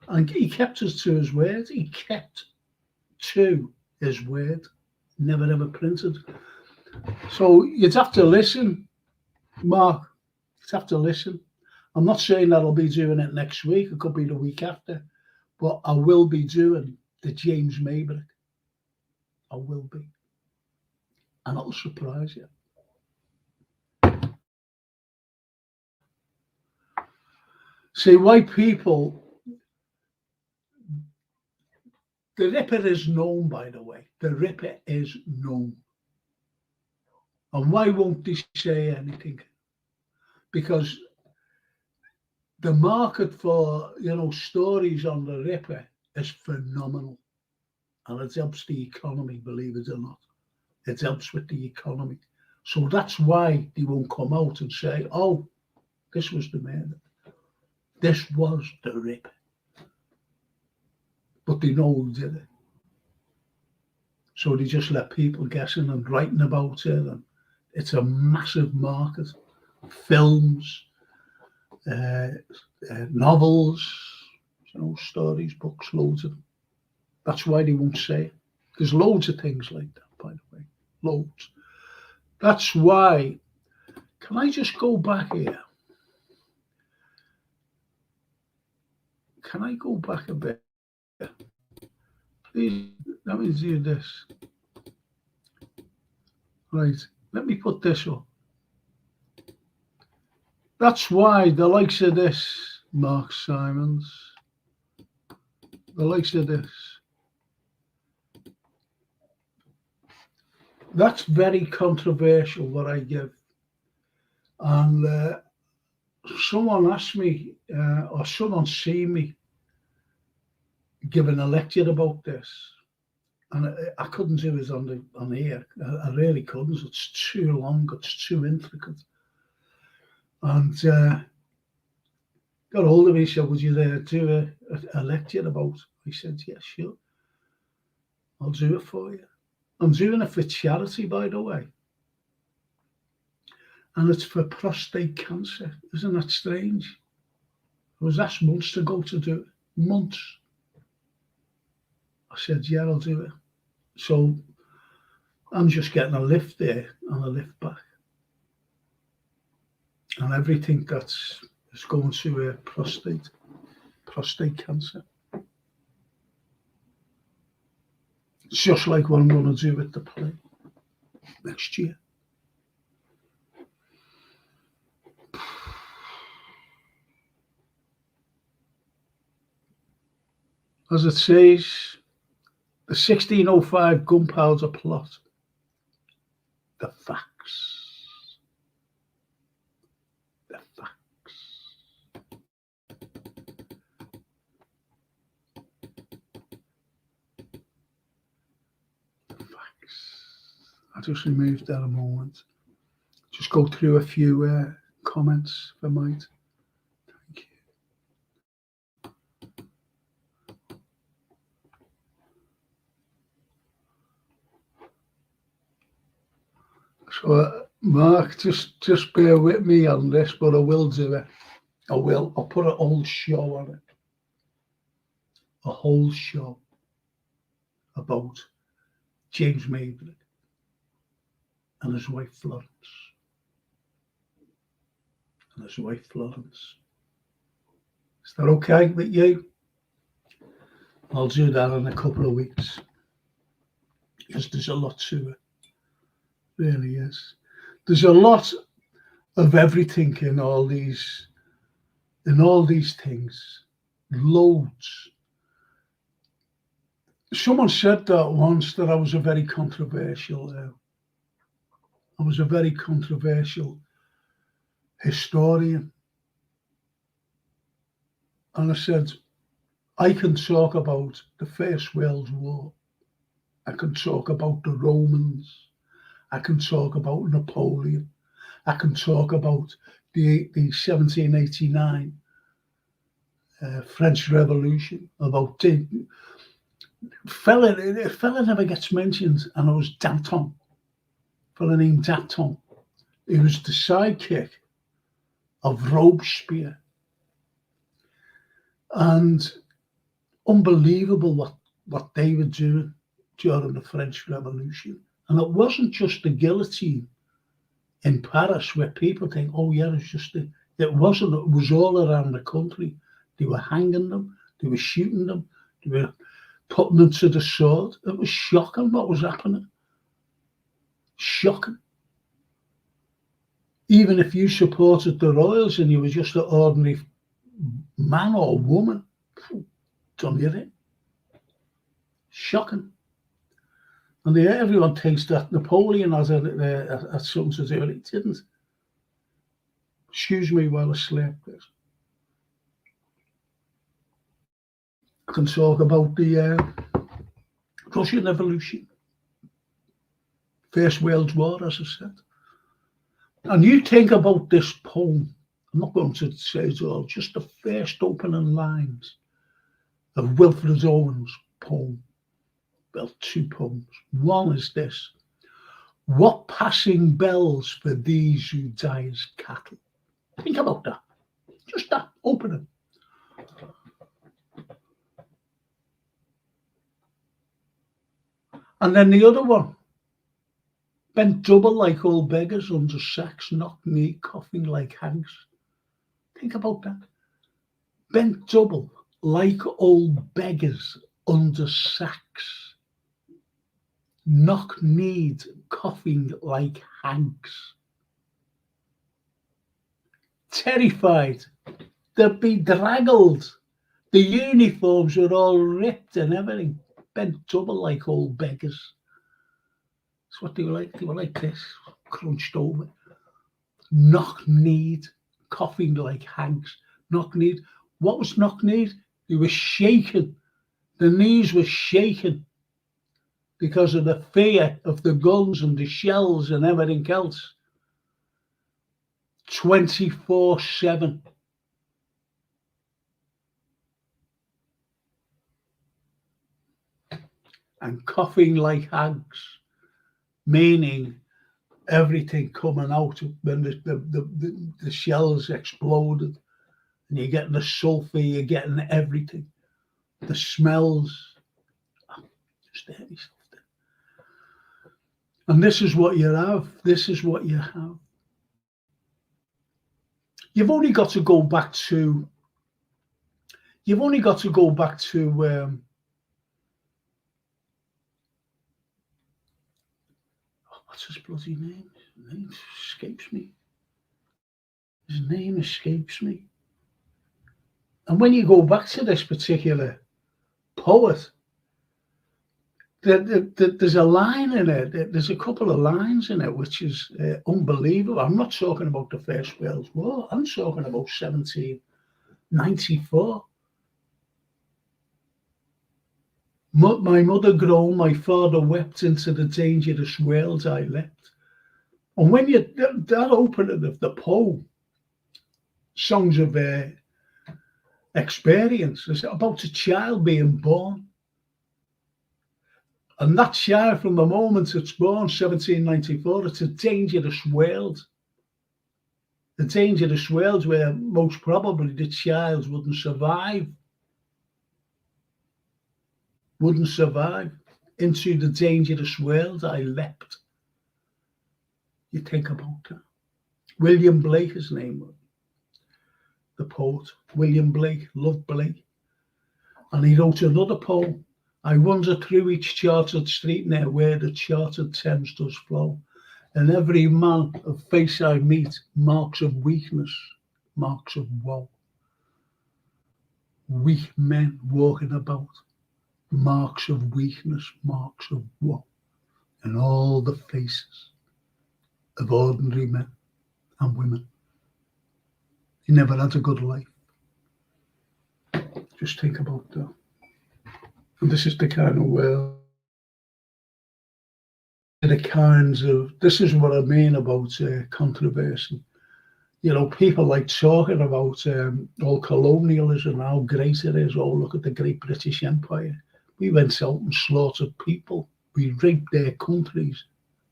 And he kept us to his word. He kept to his word. Never ever printed. So you'd have to listen, Mark. You'd have to listen. I'm not saying that I'll be doing it next week. It could be the week after. But I will be doing the James Maybrick. I will be. And it'll surprise you. See, white people, the Ripper is known, by the way. The Ripper is known. And why won't they say anything? Because the market for, stories on the Ripper is phenomenal. And it helps the economy, believe it or not. It helps with the economy. So that's why they won't come out and say, oh, this was the murder. This was the Ripper. But they know who did it. So they just let people guessing and writing about it. And it's a massive market. Films, novels, stories, books, loads of them. That's why they won't say it. There's loads of things like that, by the way. Loads. That's why. Can I just go back here? Can I go back a bit? Please, let me do this. Right, let me put this up. That's why the likes of this, Mark Simons, the likes of this, that's very controversial what I give. And someone asked me, or someone seen me giving a lecture about this, and I couldn't do it on the air. I really couldn't. It's too long. It's too intricate. And got hold of me. He said, "Would you do a lecture about?" I said, "Yeah, sure. I'll do it for you." I'm doing it for charity, by the way. And it's for prostate cancer. Isn't that strange? I was asked months ago to do it. Months. I said, yeah, I'll do it. So I'm just getting a lift there and a lift back. And everything that's going to prostate cancer. It's just like what I'm going to do with the play next year. As it says, the 1605 gunpowder plot, the facts. The facts. The facts. I just removed that a moment. Just go through a few comments if I might. So, Mark, just bear with me on this, but I will do it. I will. I'll put a whole show on it. A whole show about James Maybrick and his wife Florence. Is that okay with you? I'll do that in a couple of weeks. Because there's a lot to it. Really is. There's a lot of everything in all these things. Loads. Someone said that once, that I was a very controversial historian. And I said, I can talk about the First World War. I can talk about the Romans. I can talk about Napoleon. I can talk about the 1789 French Revolution. About the fella never gets mentioned, and it was Danton. A fella named Danton. He was the sidekick of Robespierre. And unbelievable what they were doing during the French Revolution. And it wasn't just the guillotine in Paris where people think, oh yeah, it's just it wasn't. It was all around the country. They were hanging them, they were shooting them, they were putting them to the sword. It was shocking what was happening. Shocking. Even if you supported the royals and you were just an ordinary man or woman, done your thing. Shocking. And everyone thinks that Napoleon has something to do with it. It didn't. Excuse me while I sleep, please. I can talk about the Russian Revolution, First World War, as I said. And you think about this poem, I'm not going to say it all, just the first opening lines of Wilfred Owen's poem. Well, two poems. One is this: what passing bells for these who die as cattle. Think about that. Just that opening. And then the other one: bent double like old beggars under sacks, knock-kneed, coughing like hags. Think about that. Bent double like old beggars under sacks, knock-kneed, coughing like hags. Terrified, they're bedraggled. The uniforms were all ripped and everything, bent double like old beggars. That's what they were like. They were like this, crunched over. Knock-kneed, coughing like hags. Knock-kneed. What was knock-kneed? They were shaken. The knees were shaken because of the fear of the guns and the shells and everything else. 24/7. And coughing like hags, meaning everything coming out when the shells exploded, and you're getting the sulphur, you're getting everything, the smells. Just there yourself there. And this is what you have. This is what you have. You've only got to go back to. What's his bloody name? His name escapes me. His name escapes me. And when you go back to this particular poet, there's a line in it. There's a couple of lines in it which is unbelievable. I'm not talking about the First World War. I'm talking about 1794. My mother groaned, my father wept, into the dangerous world I leapt. And when you, that opening of the poem, Songs of Experience, is about a child being born. And that child, from the moment it's born, 1794, it's a dangerous world. A dangerous world where most probably the child wouldn't survive. Wouldn't survive. Into the dangerous world I leapt. You think about that. William Blake, his name was. The poet, William Blake, loved Blake. And he wrote another poem. I wander through each chartered street near where the chartered Thames does flow. And every man of face I meet, marks of weakness, marks of woe. Weak men walking about, marks of weakness, marks of woe. And all the faces of ordinary men and women. He never had a good life. Just think about that. And this is the kind of world, this is what I mean about controversy. You know, people like talking about all colonialism, how great it is. Oh, look at the great British Empire. We went out and slaughtered people. We raped their countries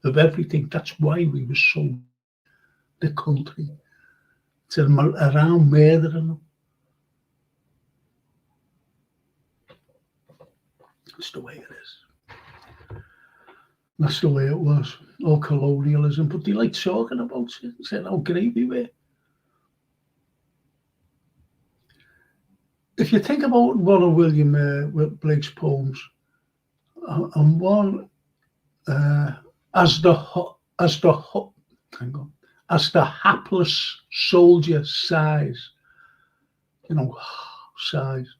of everything. That's why we were so, the country, to around murdering them. That's the way it is. That's the way it was. All colonialism. But they like talking about it, saying how great we were. If you think about one of William Blake's poems, and one as the hapless soldier sighs, you know, sighs,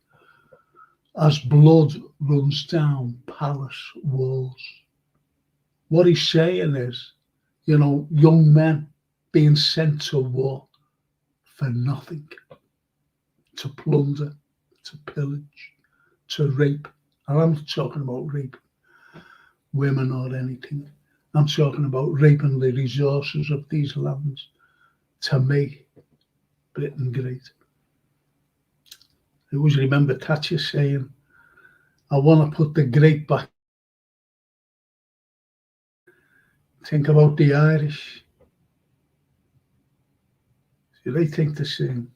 as blood runs down palace walls. What he's saying is, you know, young men being sent to war for nothing, to plunder, to pillage, to rape. And I'm not talking about rape women or anything. I'm talking about raping the resources of these lands to make Britain great. I always remember Thatcher saying, I want to put the great back. Think about the Irish. They think the same.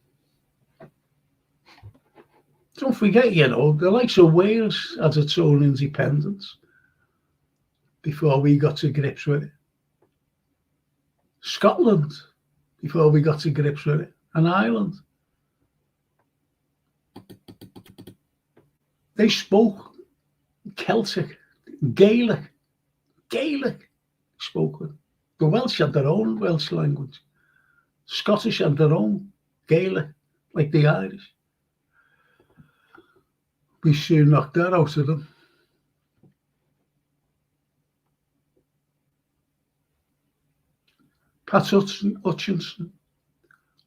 Don't forget, the likes of Wales had its own independence before we got to grips with it. Scotland, before we got to grips with it. And Ireland. They spoke Celtic, Gaelic spoke with. The Welsh had their own Welsh language. Scottish had their own Gaelic, like the Irish. We soon knocked that out of them. Pat Hutchinson,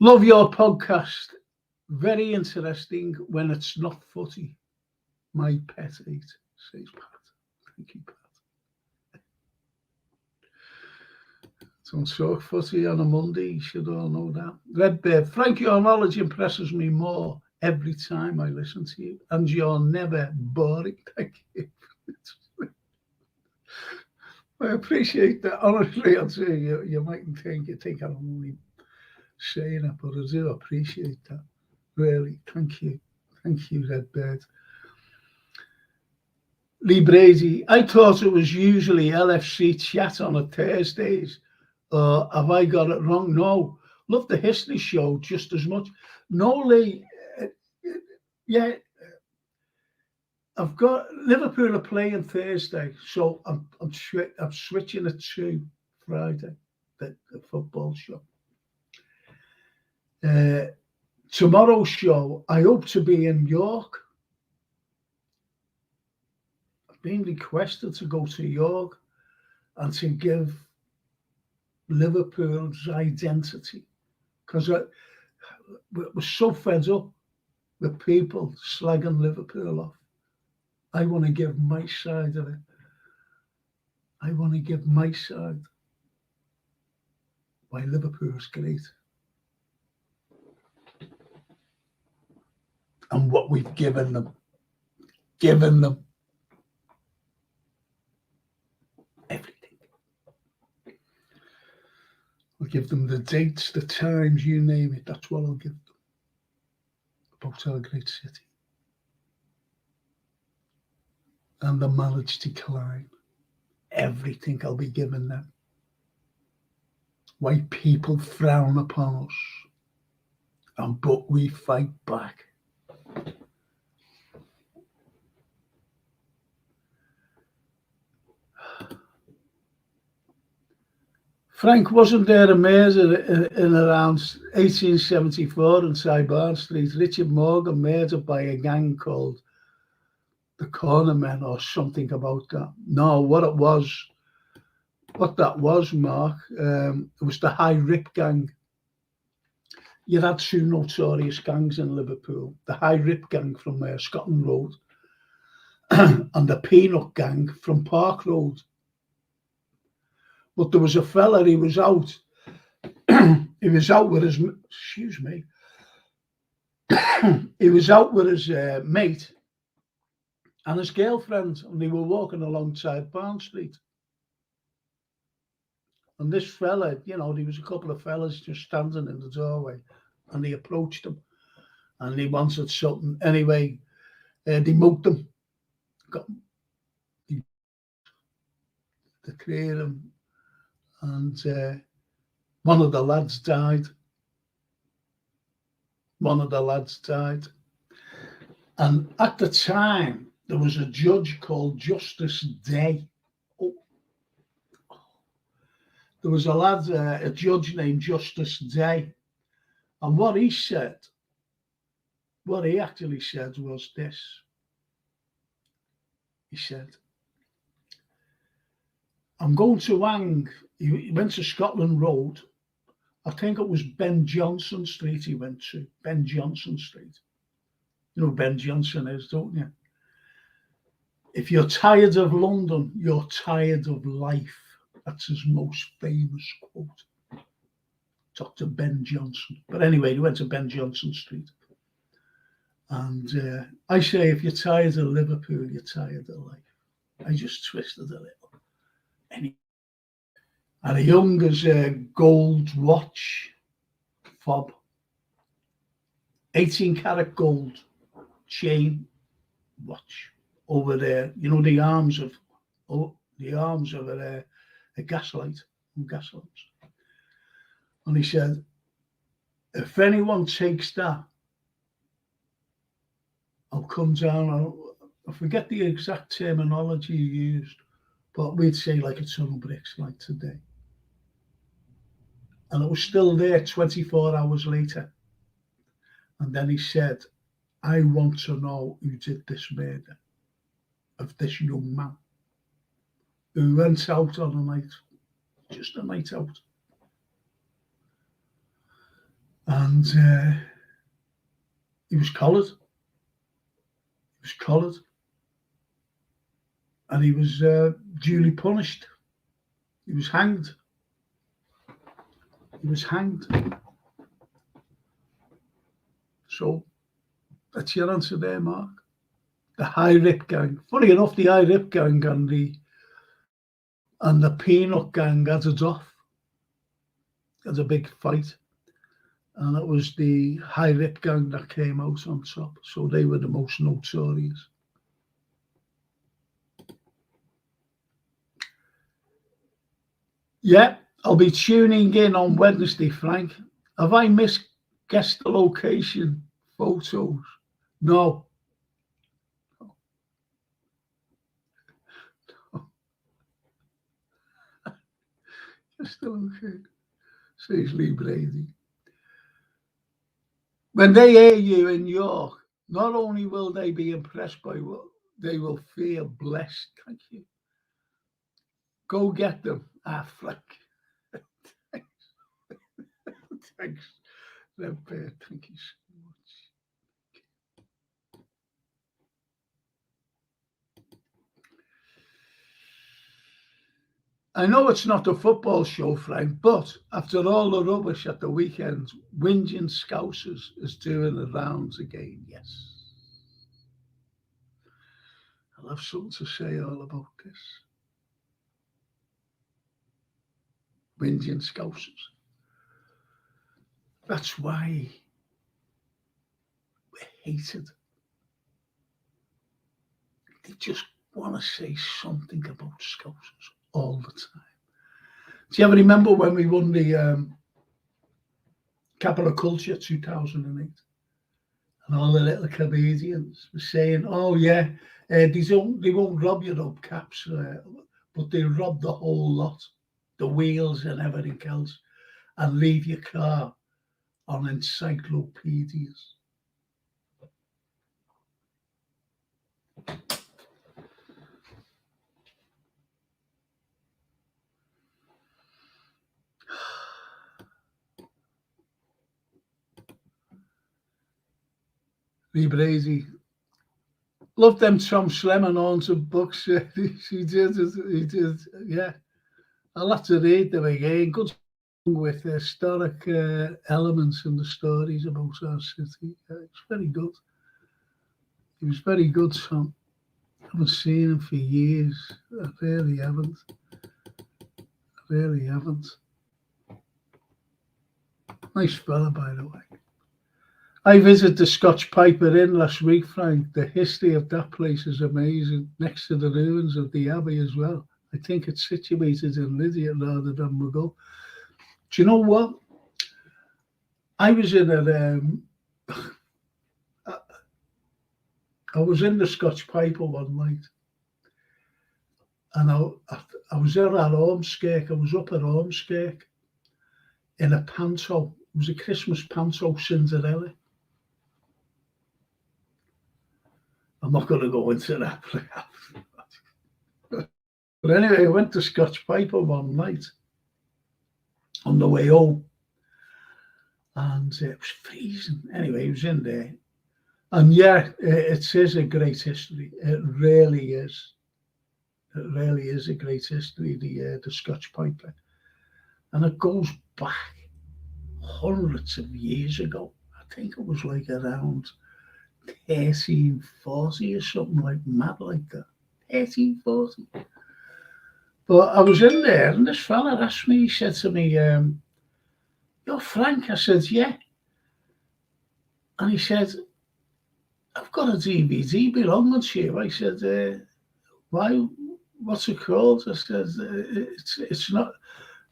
love your podcast. Very interesting when it's not footy. My pet hate, says Pat. Thank you, Pat. Don't talk footy on a Monday, you should all know that. Redbeard, Frank, your knowledge impresses me more every time I listen to you, and you're never boring. Thank you. I appreciate that. Honestly, I'd say you mightn't think I'm only saying it, but I do appreciate that. Really, thank you. Thank you, Redbeard. Lee Brady, I thought it was usually LFC chat on a Thursdays. Have I got it wrong? No. Love the history show just as much. No, Lee. Yeah. I've got Liverpool are playing Thursday, so I'm switching it to Friday, the football show. Tomorrow's show, I hope to be in York. I've been requested to go to York and to give Liverpool's identity, because we're so fed up with people slagging Liverpool off. I want to give my side of it. I want to give my side why Liverpool's great and what we've given them. Everything. I'll give them the dates, the times, you name it. That's what I'll give them about our great city. And the managed decline. Everything I'll be giving them. Why people frown upon us, but we fight back. Frank, wasn't there a murder in around 1874 in Tyburn Street? Richard Morgan murdered by a gang called the Cornermen or something about that. No, what that was, Mark, it was the High Rip gang. You had two notorious gangs in Liverpool, the High Rip gang from Scotland Road and the Peanut gang from Park Road. But there was a fella, he was out with his, excuse me, he was out with his mate and his girlfriend, and they were walking alongside Barn Street. And this fella, there was a couple of fellas just standing in the doorway, and he approached them, and he wanted something. Anyway, they mugged them, got them, they cleared them, and one of the lads died. And at the time, there was a judge called Justice Day. There was a judge named Justice Day. And what he actually said was this. He said, I'm going to hang, he went to Scotland Road. I think it was Ben Jonson Street he went to, Ben Jonson Street. You know who Ben Jonson is, don't you? If you're tired of London, you're tired of life. That's his most famous quote. Dr. Ben Jonson. But anyway, he went to Ben Jonson Street. And I say, if you're tired of Liverpool, you're tired of life. I just twisted a little. And a younger's gold watch fob, 18-karat gold chain watch over there. You know, the arms of a gaslight and gas lamps. And he said, if anyone takes that, I'll come down. I forget the exact terminology he used, but we'd say like a ton of bricks like today. And it was still there 24 hours later. And then he said, I want to know who did this murder of this young man who went out on a night, just a night out. And he was collared. And he was duly punished. He was hanged. So that's your answer there, Mark. The High Rip Gang. Funny enough, the High Rip Gang and the Peanut Gang had it off. Had a big fight. And it was the High Rip Gang that came out on top. So they were the most notorious. Yeah, I'll be tuning in on Wednesday, Frank. Have I misguessed the location photos? No. Just okay. Says Lee Brady. When they hear you in York, not only will they be impressed by what they will feel blessed. Thank you. Go get them. Frank. Thanks. Thank you so much. I know it's not a football show, Frank, but after all the rubbish at the weekend, Whinging Scousers is doing the rounds again, yes. I'll have something to say all about this. Whinging Scousers. That's why we're hated. They just want to say something about Scousers all the time. Do you ever remember when we won the Capital Culture 2008? And all the little comedians were saying, oh yeah, they won't rob your hubcaps, but they rob the whole lot, the wheels and everything else, and leave your car on encyclopedias. Lee Brady. Love them Tom Slemon haunted books. He did, yeah. I'll have to read them again. Good with historic elements in the stories about our city. It's very good. He was very good, Tom. I haven't seen him for years. I really haven't. Nice fella, by the way. I visited the Scotch Piper Inn last week, Frank. The history of that place is amazing, next to the ruins of the Abbey as well. I think it's situated in Lydia rather than Mughal. Do you know what? I was in I was in the Scotch Piper one night, and I was there at Ormskirk. I was up at Ormskirk in a panto. It was a Christmas panto, Cinderella. I'm not going to go into that. But anyway, I went to Scotch Piper one night on the way home, and it was freezing. Anyway, he was in there, And yeah, it is a great history. It really is. It really is a great history, the Scotch Piper. And it goes back hundreds of years ago. I think it was like around 1340 or something like mad like that. 1340. But I was in there and this fella asked me, he said to me, you're Frank? I said, yeah. And he said, I've got a DVD belonging to you. I said, why? What's it called? I said, it's not.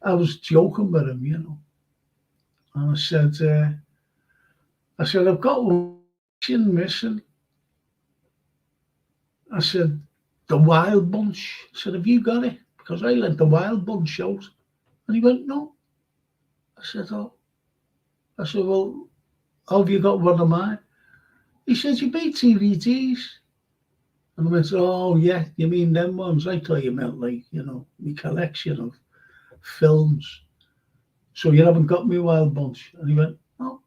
I was joking with him, you know. And I said, I've got one missing. I said, the Wild Bunch. I said, have you got it? Because I lent the Wild Bunch out. And he went, no. I said, oh. I said, well, how have you got one of mine? He said, you made DVDs. And I went, oh, yeah, you mean them ones? I thought you meant like, you know, my collection of films. So you haven't got me Wild Bunch? And he went, oh.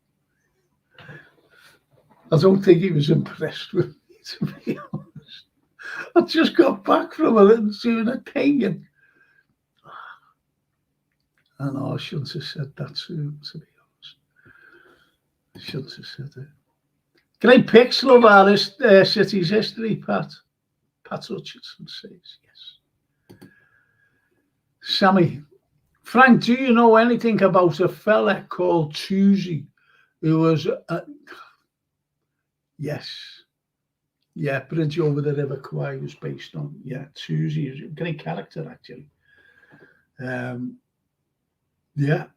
I don't think he was impressed with me, to be honest. I just got back from a little doing a thing and I know I shouldn't have said that to be honest. I shouldn't have said it. Great picture of our city's history, Pat. Pat Hutchinson says, yes. Sammy, Frank, do you know anything about a fella called Toosey who was, yes, yeah, Bridge over the River Kwai was based on, yeah, Toosey is a great character, actually. Yeah,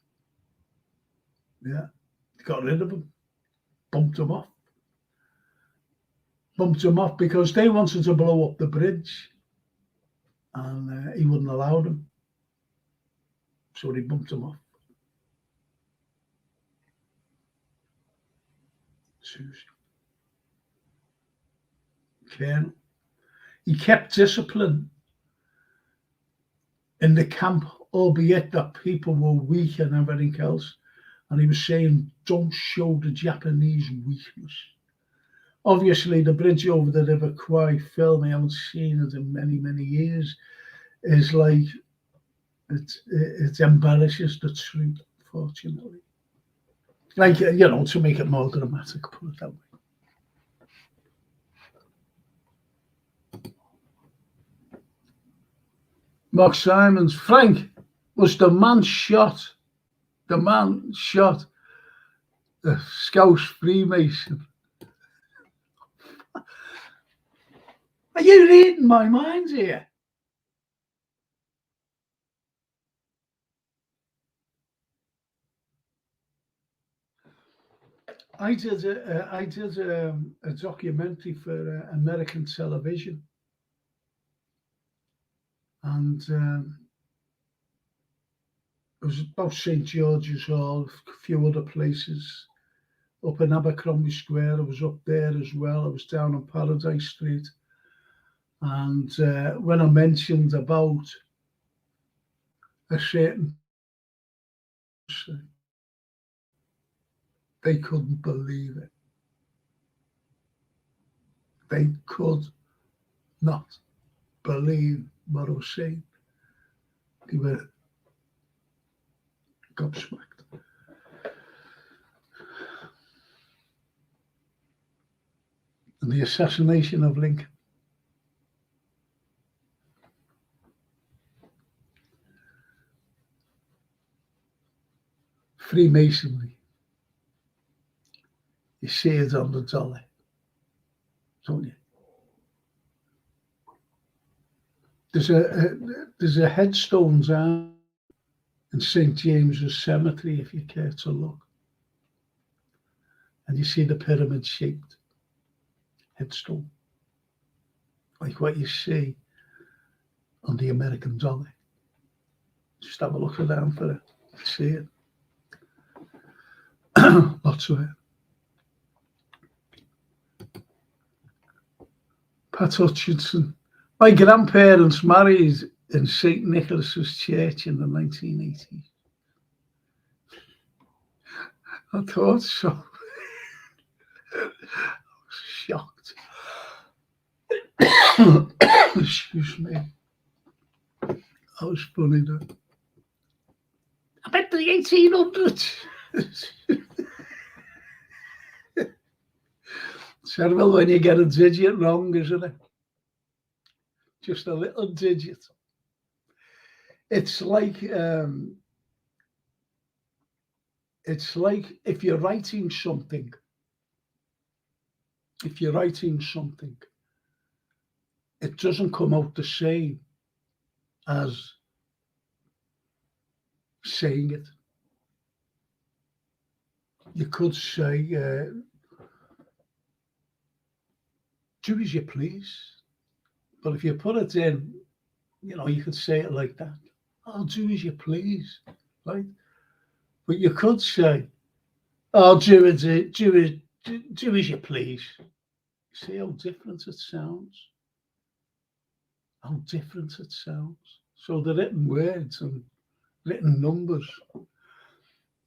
got rid of him, bumped him off because they wanted to blow up the bridge and he wouldn't allow them. So they bumped him off. Colonel. He kept discipline in the camp, albeit that people were weak and everything else. And he was saying, don't show the Japanese weakness. Obviously, the Bridge over the River Kwai film, I haven't seen it in many, many years, is like, it embellishes the truth, unfortunately. Like, you know, to make it more dramatic, put it that way. Mark Simons, Frank, was the man shot, the Scouse Freemason. Are you reading my mind here? I did a documentary for American television, and it was about St. George's Hall, a few other places. Up in Abercrombie Square, I was up there as well. I was down on Paradise Street. And when I mentioned about a certain, they couldn't believe it. They could not believe what I was saying. They were gobsmacked. And the assassination of Lincoln. Freemasonry. You see it on the dollar, don't you? There's a headstone down in St. James's Cemetery, if you care to look. And you see the pyramid-shaped headstone, like what you see on the American dollar. Just have a look around for it. See it. Lots of it. Pat Hutchinson. My grandparents married in St. Nicholas's Church in the 1980s. I thought so. Excuse me. That was funny, though. I bet the 1800s. It's terrible when you get a digit wrong, isn't it? Just a little digit. It's like if you're writing something. If you're writing something, it doesn't come out the same as saying it. You could say, do as you please. But if you put it in, you could say it like that. Oh, do as you please, right? But you could say, oh, do as you please. See how different it sounds? How different it sounds. So the written words and written numbers.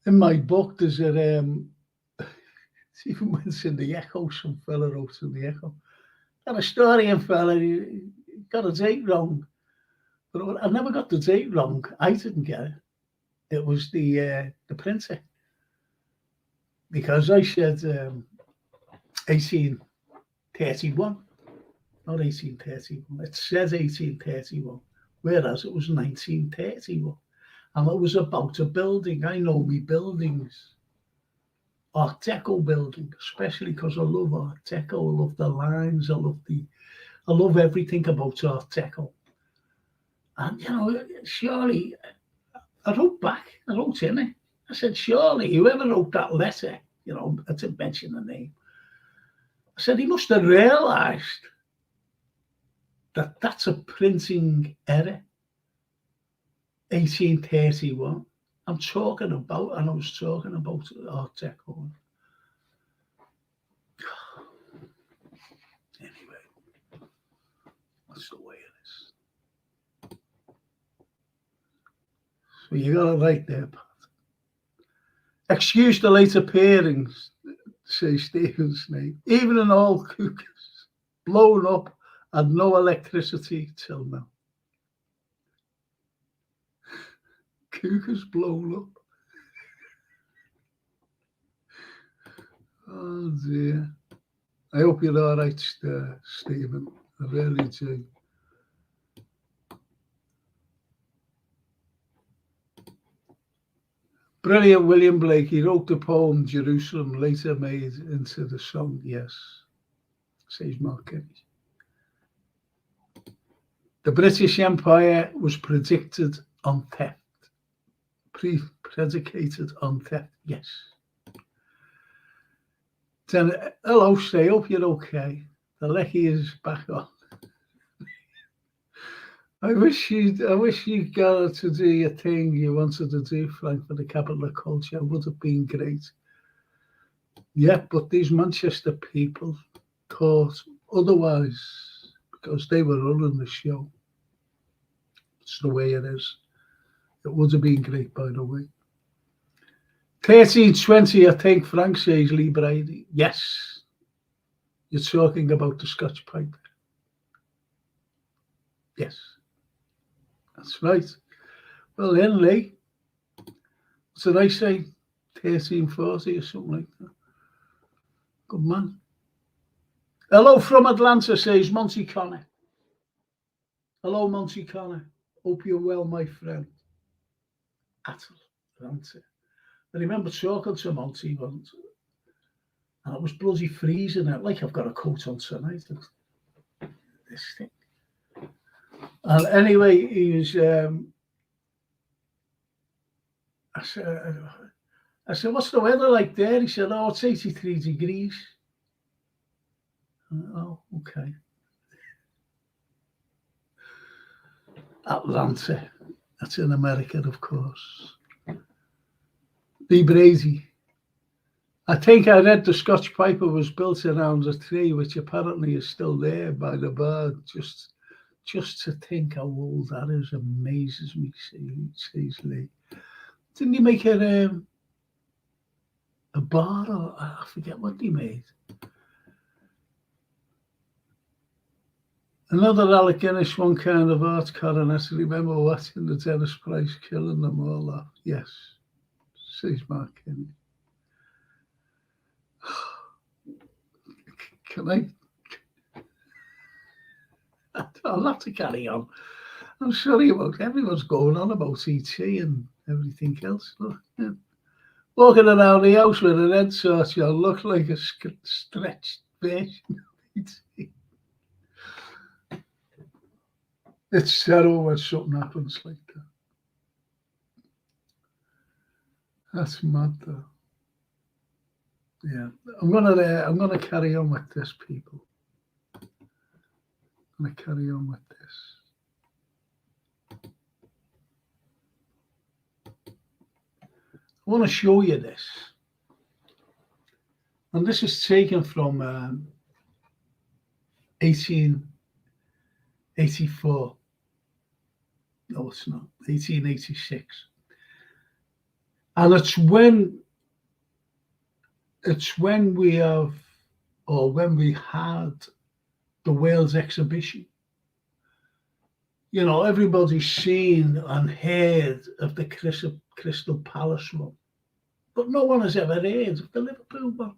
In my book, there's a it's even when it's in the Echo, some fella wrote in the Echo. Got a story in fella, he got a date wrong. But I never got the date wrong. I didn't get it. It was the printer. Because I said 1831, not 1831. It says 1831, whereas it was 1931. And it was about a building. I know me buildings. Art Deco building, especially because I love Art Deco. I love the lines. I love everything about Art Deco. And surely, I wrote in it. I said, surely whoever wrote that letter, I didn't mention the name. I said, he must have realised that that's a printing error. 1831. I was talking about Art Deco. Anyway, that's the way it is. So you got it right there, Pat. Excuse the late appearance, says Stephen's name. Even an old cuckoo's blown up and no electricity till now. Cuckoo's blown up. Oh dear. I hope you're all right, Stephen. I really do. Brilliant William Blake. He wrote the poem Jerusalem, later made into the song. Yes, says Mark Kenny. The British Empire was predicated on theft. Predicated on theft. Yes. Then, hello, Stay. Hope you're okay. The Lecky is back on. I wish you got to do your thing you wanted to do, Frank, for the capital of culture. It would have been great. Yeah, but these Manchester people thought otherwise because they were running the show. It's the way it is. It would have been great, by the way. 1320, I think Frank says Lee Brady. Yes. You're talking about the Scotch pipe. Yes. That's right. Well then, Lee. What did I say? 1340 or something like that. Good man. Hello from Atlanta, says Monty Connor. Hello, Monty Connor. Hope you're well, my friend. Atlanta. I remember talking to Monty once, and it was bloody freezing out. Like I've got a coat on tonight. This thing. And anyway, he was. I said, what's the weather like there? He said, oh, it's 83 degrees. Oh, okay. Atlanta. That's in America, of course. Lee Brady. I think I read the Scotch Piper was built around a tree, which apparently is still there by the bird. Just to think how old that is amazes me, says Lee. Didn't he make it a bar, or I forget what he made? Another Alec Guinness, one kind of art coronet. Remember watching the Dennis Price killing them all off? Yes, says Mark Kenny. Can I'll have to carry on. I'm sorry about everyone's going on about ET and everything else. Look, yeah. Walking around the house with an head sort, you'll look like a stretched version of ET. It's terrible when something happens like that. That's mad, though. Yeah, I'm gonna carry on with this, people. I'm gonna carry on with this. I want to show you this, and this is taken from 1884. No, it's not. 1886, and it's when we have, or when we had, the Wales exhibition. You know, everybody's seen and heard of the Crystal Palace one, but no one has ever heard of the Liverpool one.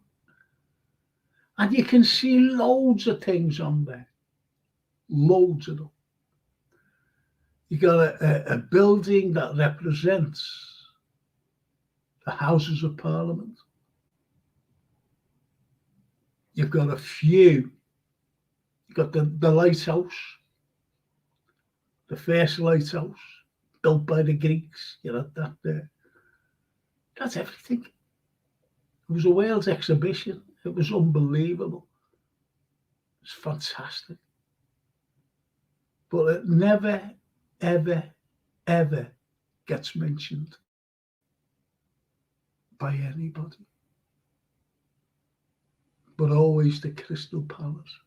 And you can see loads of things on there, loads of them. You got a building that represents the Houses of Parliament. You've got a few. You've got the lighthouse, the first lighthouse built by the Greeks. You know, that there. That's everything. It was a Wales exhibition. It was unbelievable. It's fantastic. But it never, ever, ever gets mentioned by anybody. But always the Crystal Palace.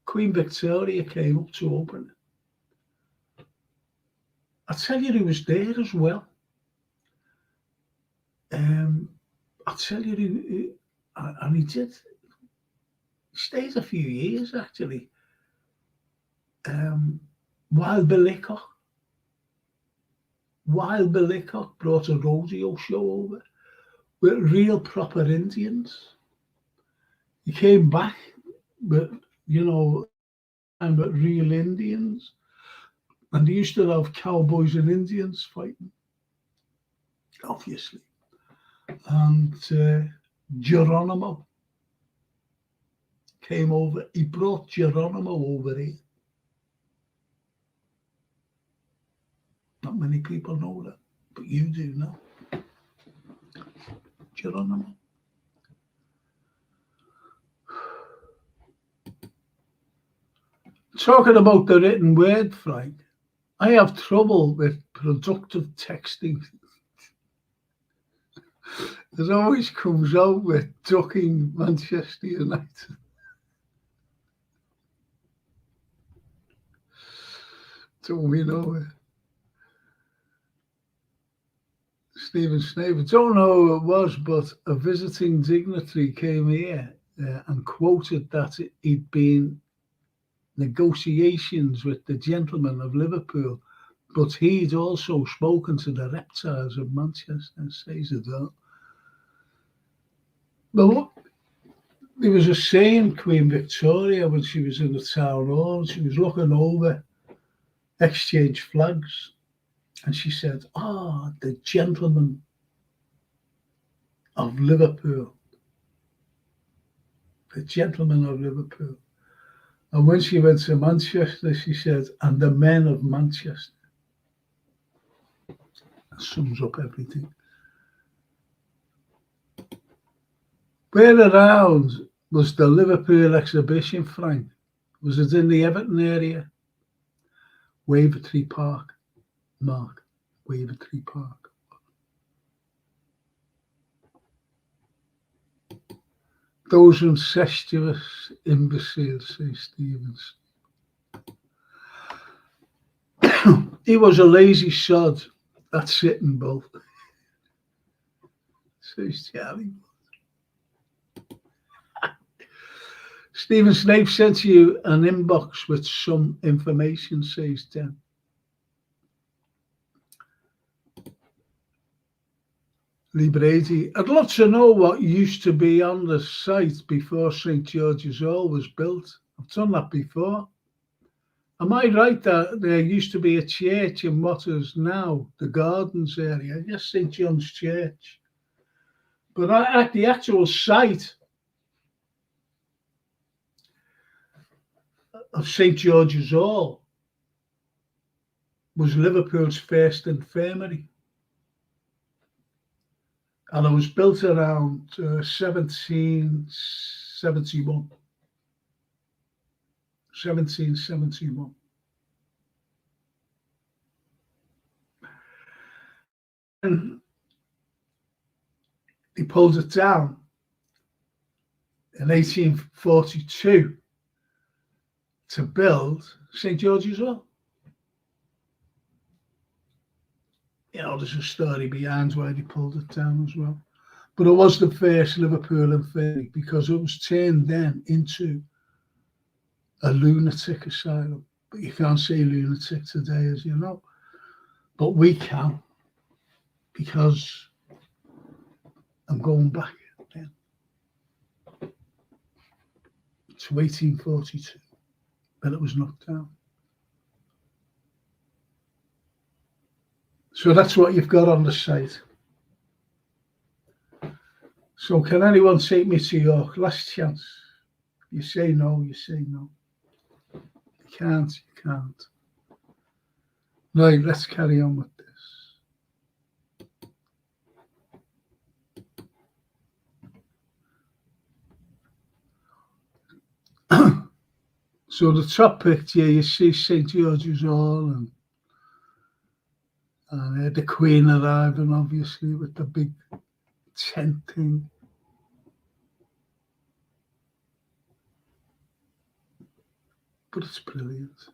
Queen Victoria came up to open it. I tell you, he was there as well. I tell you, and he did. He stayed a few years actually. Wild Bill Hickok brought a rodeo show over with real proper Indians. He came back with, and with real Indians. And they used to have cowboys and Indians fighting, obviously. And Geronimo came over. He brought Geronimo over here. Not many people know that, but you do know. Geronimo. Talking about the written word, Frank, I have trouble with productive texting. It always comes out with ducking Manchester United. Don't we know it? Stephen Snaver, don't know who it was, but a visiting dignitary came here and quoted that he'd been negotiations with the gentlemen of Liverpool, but he'd also spoken to the reptiles of Manchester, says it all. But there was a saying, Queen Victoria, when she was in the town hall, she was looking over exchange flags, and she said, the gentlemen of Liverpool. The gentlemen of Liverpool. And when she went to Manchester, she said, and the men of Manchester. That sums up everything. Where around was the Liverpool exhibition, Frank? Was it in the Everton area? Wavertree Park, Mark. Wavertree Park. Those incestuous imbeciles, says Stevens. He was a lazy sod, that Sitting Bull, says Charlie. Stephen Snape sent you an inbox with some information, says Tim. Libredi, I'd love to know what used to be on the site before St. George's Hall was built. I've done that before. Am I right that there used to be a church in what is now the Gardens area? Yes, St. John's Church. But at the actual site of St. George's Hall was Liverpool's first infirmary. And it was built around 1771. 1771. And he pulled it down in 1842 to build St. George's Hall. You know, there's a story behind why they pulled it down as well. But it was the first Liverpool infirmary because it was turned then into a lunatic asylum. But you can't say lunatic today, as you know. But we can, because I'm going back then to 1842, when it was knocked down. So that's what you've got on the site. So can anyone take me to York? Last chance. If you say no, you say no. You can't, you can't. Right, let's carry on with this. So the top picture, you see St. George's Hall and the Queen arriving, obviously, with the big tent thing. But it's brilliant.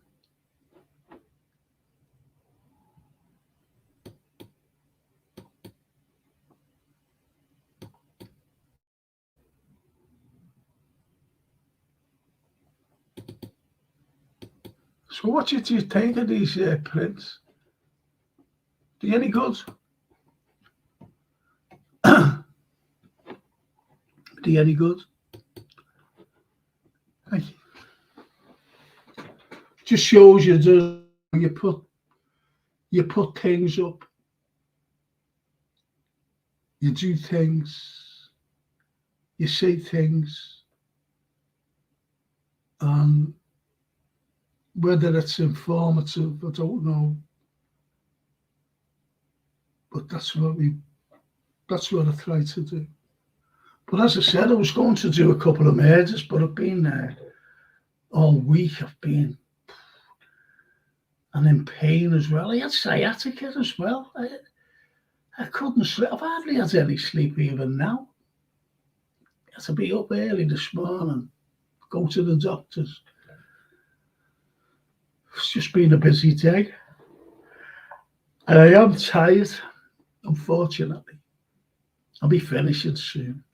So what did you think of these prints? Are they any good? Are they any good? Thank you. Just shows you you put things up, you do things, you say things, and whether it's informative, I don't know. But that's what I try to do. But as I said, I was going to do a couple of murders, but I've been there all week. I've been and in pain as well. I had sciatica as well. I couldn't sleep. I've hardly had any sleep even now. I had to be up early this morning, go to the doctors. It's just been a busy day. And I am tired, unfortunately. I'll be finishing soon.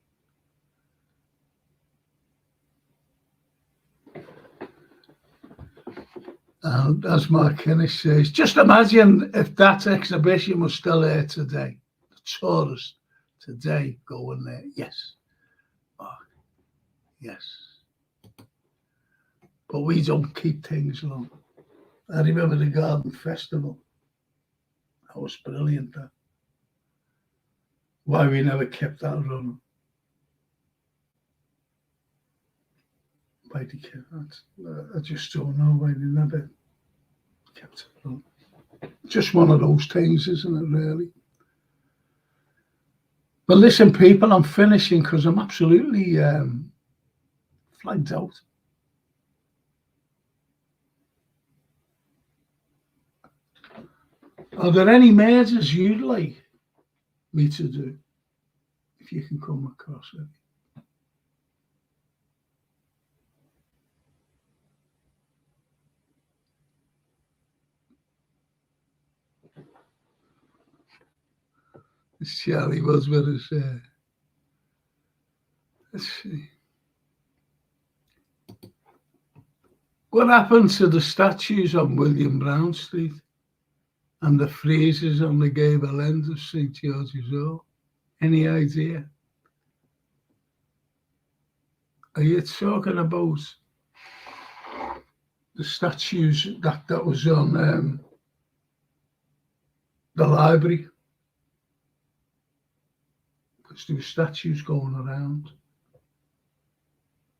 As Mark Kennis says, just imagine if that exhibition was still there today. The tourists today going there. Yes. Oh, yes. But we don't keep things long. I remember the Garden Festival. That was brilliant. That. Why we never kept that running. Why they kept that. I just don't know why they never kept it running. Just one of those things, isn't it, really? But listen, people, I'm finishing because I'm absolutely flagged out. Are there any murders you'd like me to do? If you can come across it. It's Charlie was with us. Let's see. What happened to the statues on William Brown Street and the friezes on the gable end of St George's Hall? Any idea? Are you talking about the statues that was on the library? Because there were statues going around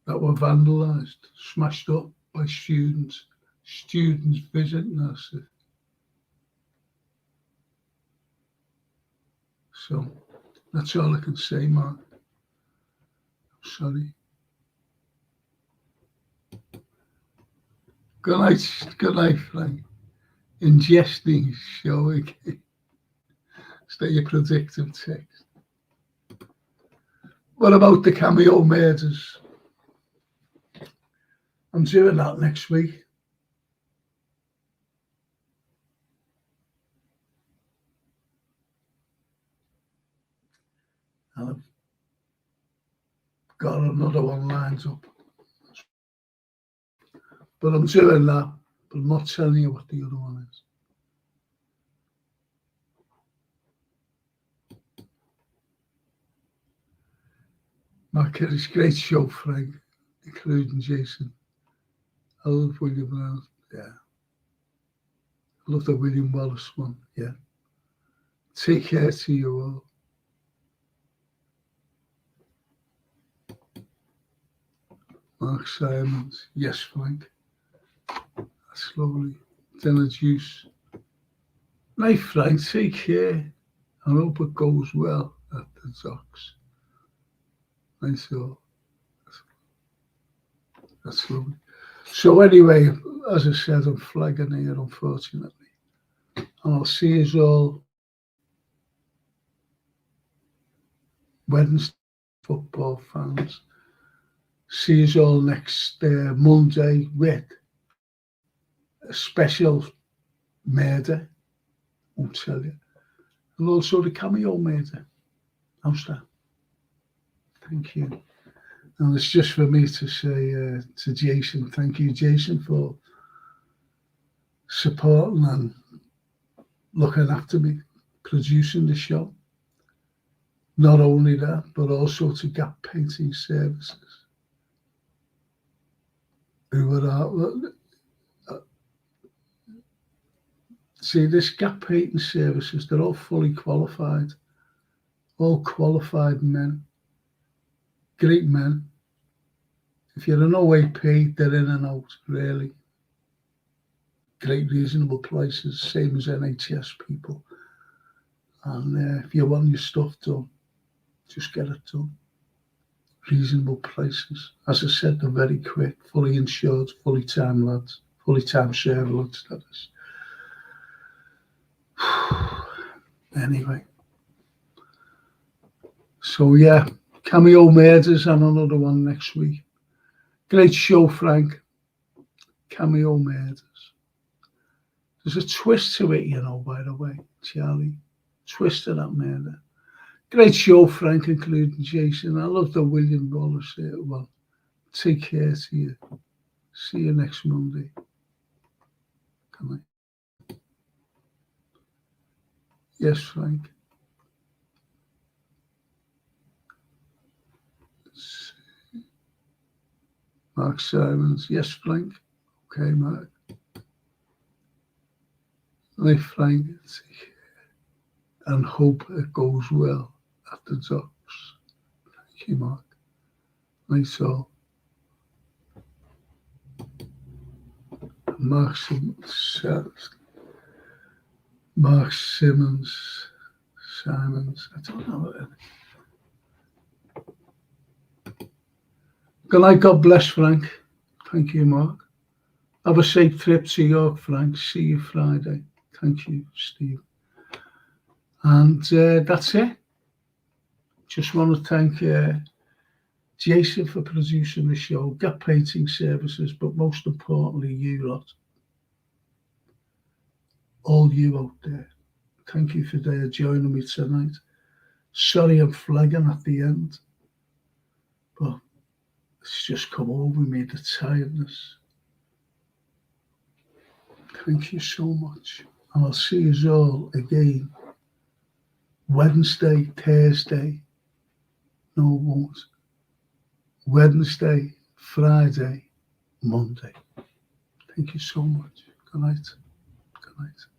that were vandalised, smashed up by students visiting us. So that's all I can say, Mark. Sorry. Good night, Frank. Ingesting show again. Stay your predictive text. What about the cameo murders? I'm doing that next week. And I've got another one lined up. But I'm doing that, but I'm not telling you what the other one is. Mark, it's a great show, Frank, including Jason. I love William Brown, yeah. I love the William Wallace one, yeah. Take care to you all. Mark Simons, yes, Frank. That's lovely. Dinner juice. Night, Frank, take care. I hope it goes well at the docks. Nice all. That's lovely. So anyway, as I said, I'm flagging here, unfortunately. And I'll see you all Wednesday, football fans. See you all next Monday with a special murder, I'll tell you. And also the cameo murder. How's that? Thank you. And it's just for me to say to Jason, thank you, Jason, for supporting and looking after me, producing the show. Not only that, but also to Gap Painting Services, who were out. See, this Gap Painting Services, they're all fully qualified, all qualified men, great men. If you're an OAP, they're in and out, really. Great, reasonable prices, same as NHS people. And if you want your stuff done, just get it done. Reasonable prices. As I said, they're very quick, fully insured, fully time lads, fully time serve lads, that is. Anyway. So yeah, cameo murders and another one next week. Great show, Frank. Cameo murders. There's a twist to it, you know, by the way, Charlie. Twist to that murder. Great show, Frank, including Jason. I love the William Wallace here. Well, take care to you. See you next Monday. Good night. Yes, Frank. Mark Simons. Yes, Frank. Okay, Mark. Night, Frank. Take care. And hope it goes well at the docks. Thank you, Mark. Nice all. Mark Simons. I don't know. Good night. God bless, Frank. Thank you, Mark. Have a safe trip to York, Frank. See you Friday. Thank you, Steve. And that's it. Just want to thank Jason for producing the show, Gap Painting Services, but most importantly, you lot. All you out there. Thank you for joining me tonight. Sorry I'm flagging at the end, but it's just come over me, the tiredness. Thank you so much. And I'll see you all again Wednesday, Thursday. No, it won't. Wednesday, Friday, Monday. Thank you so much. Good night. Good night.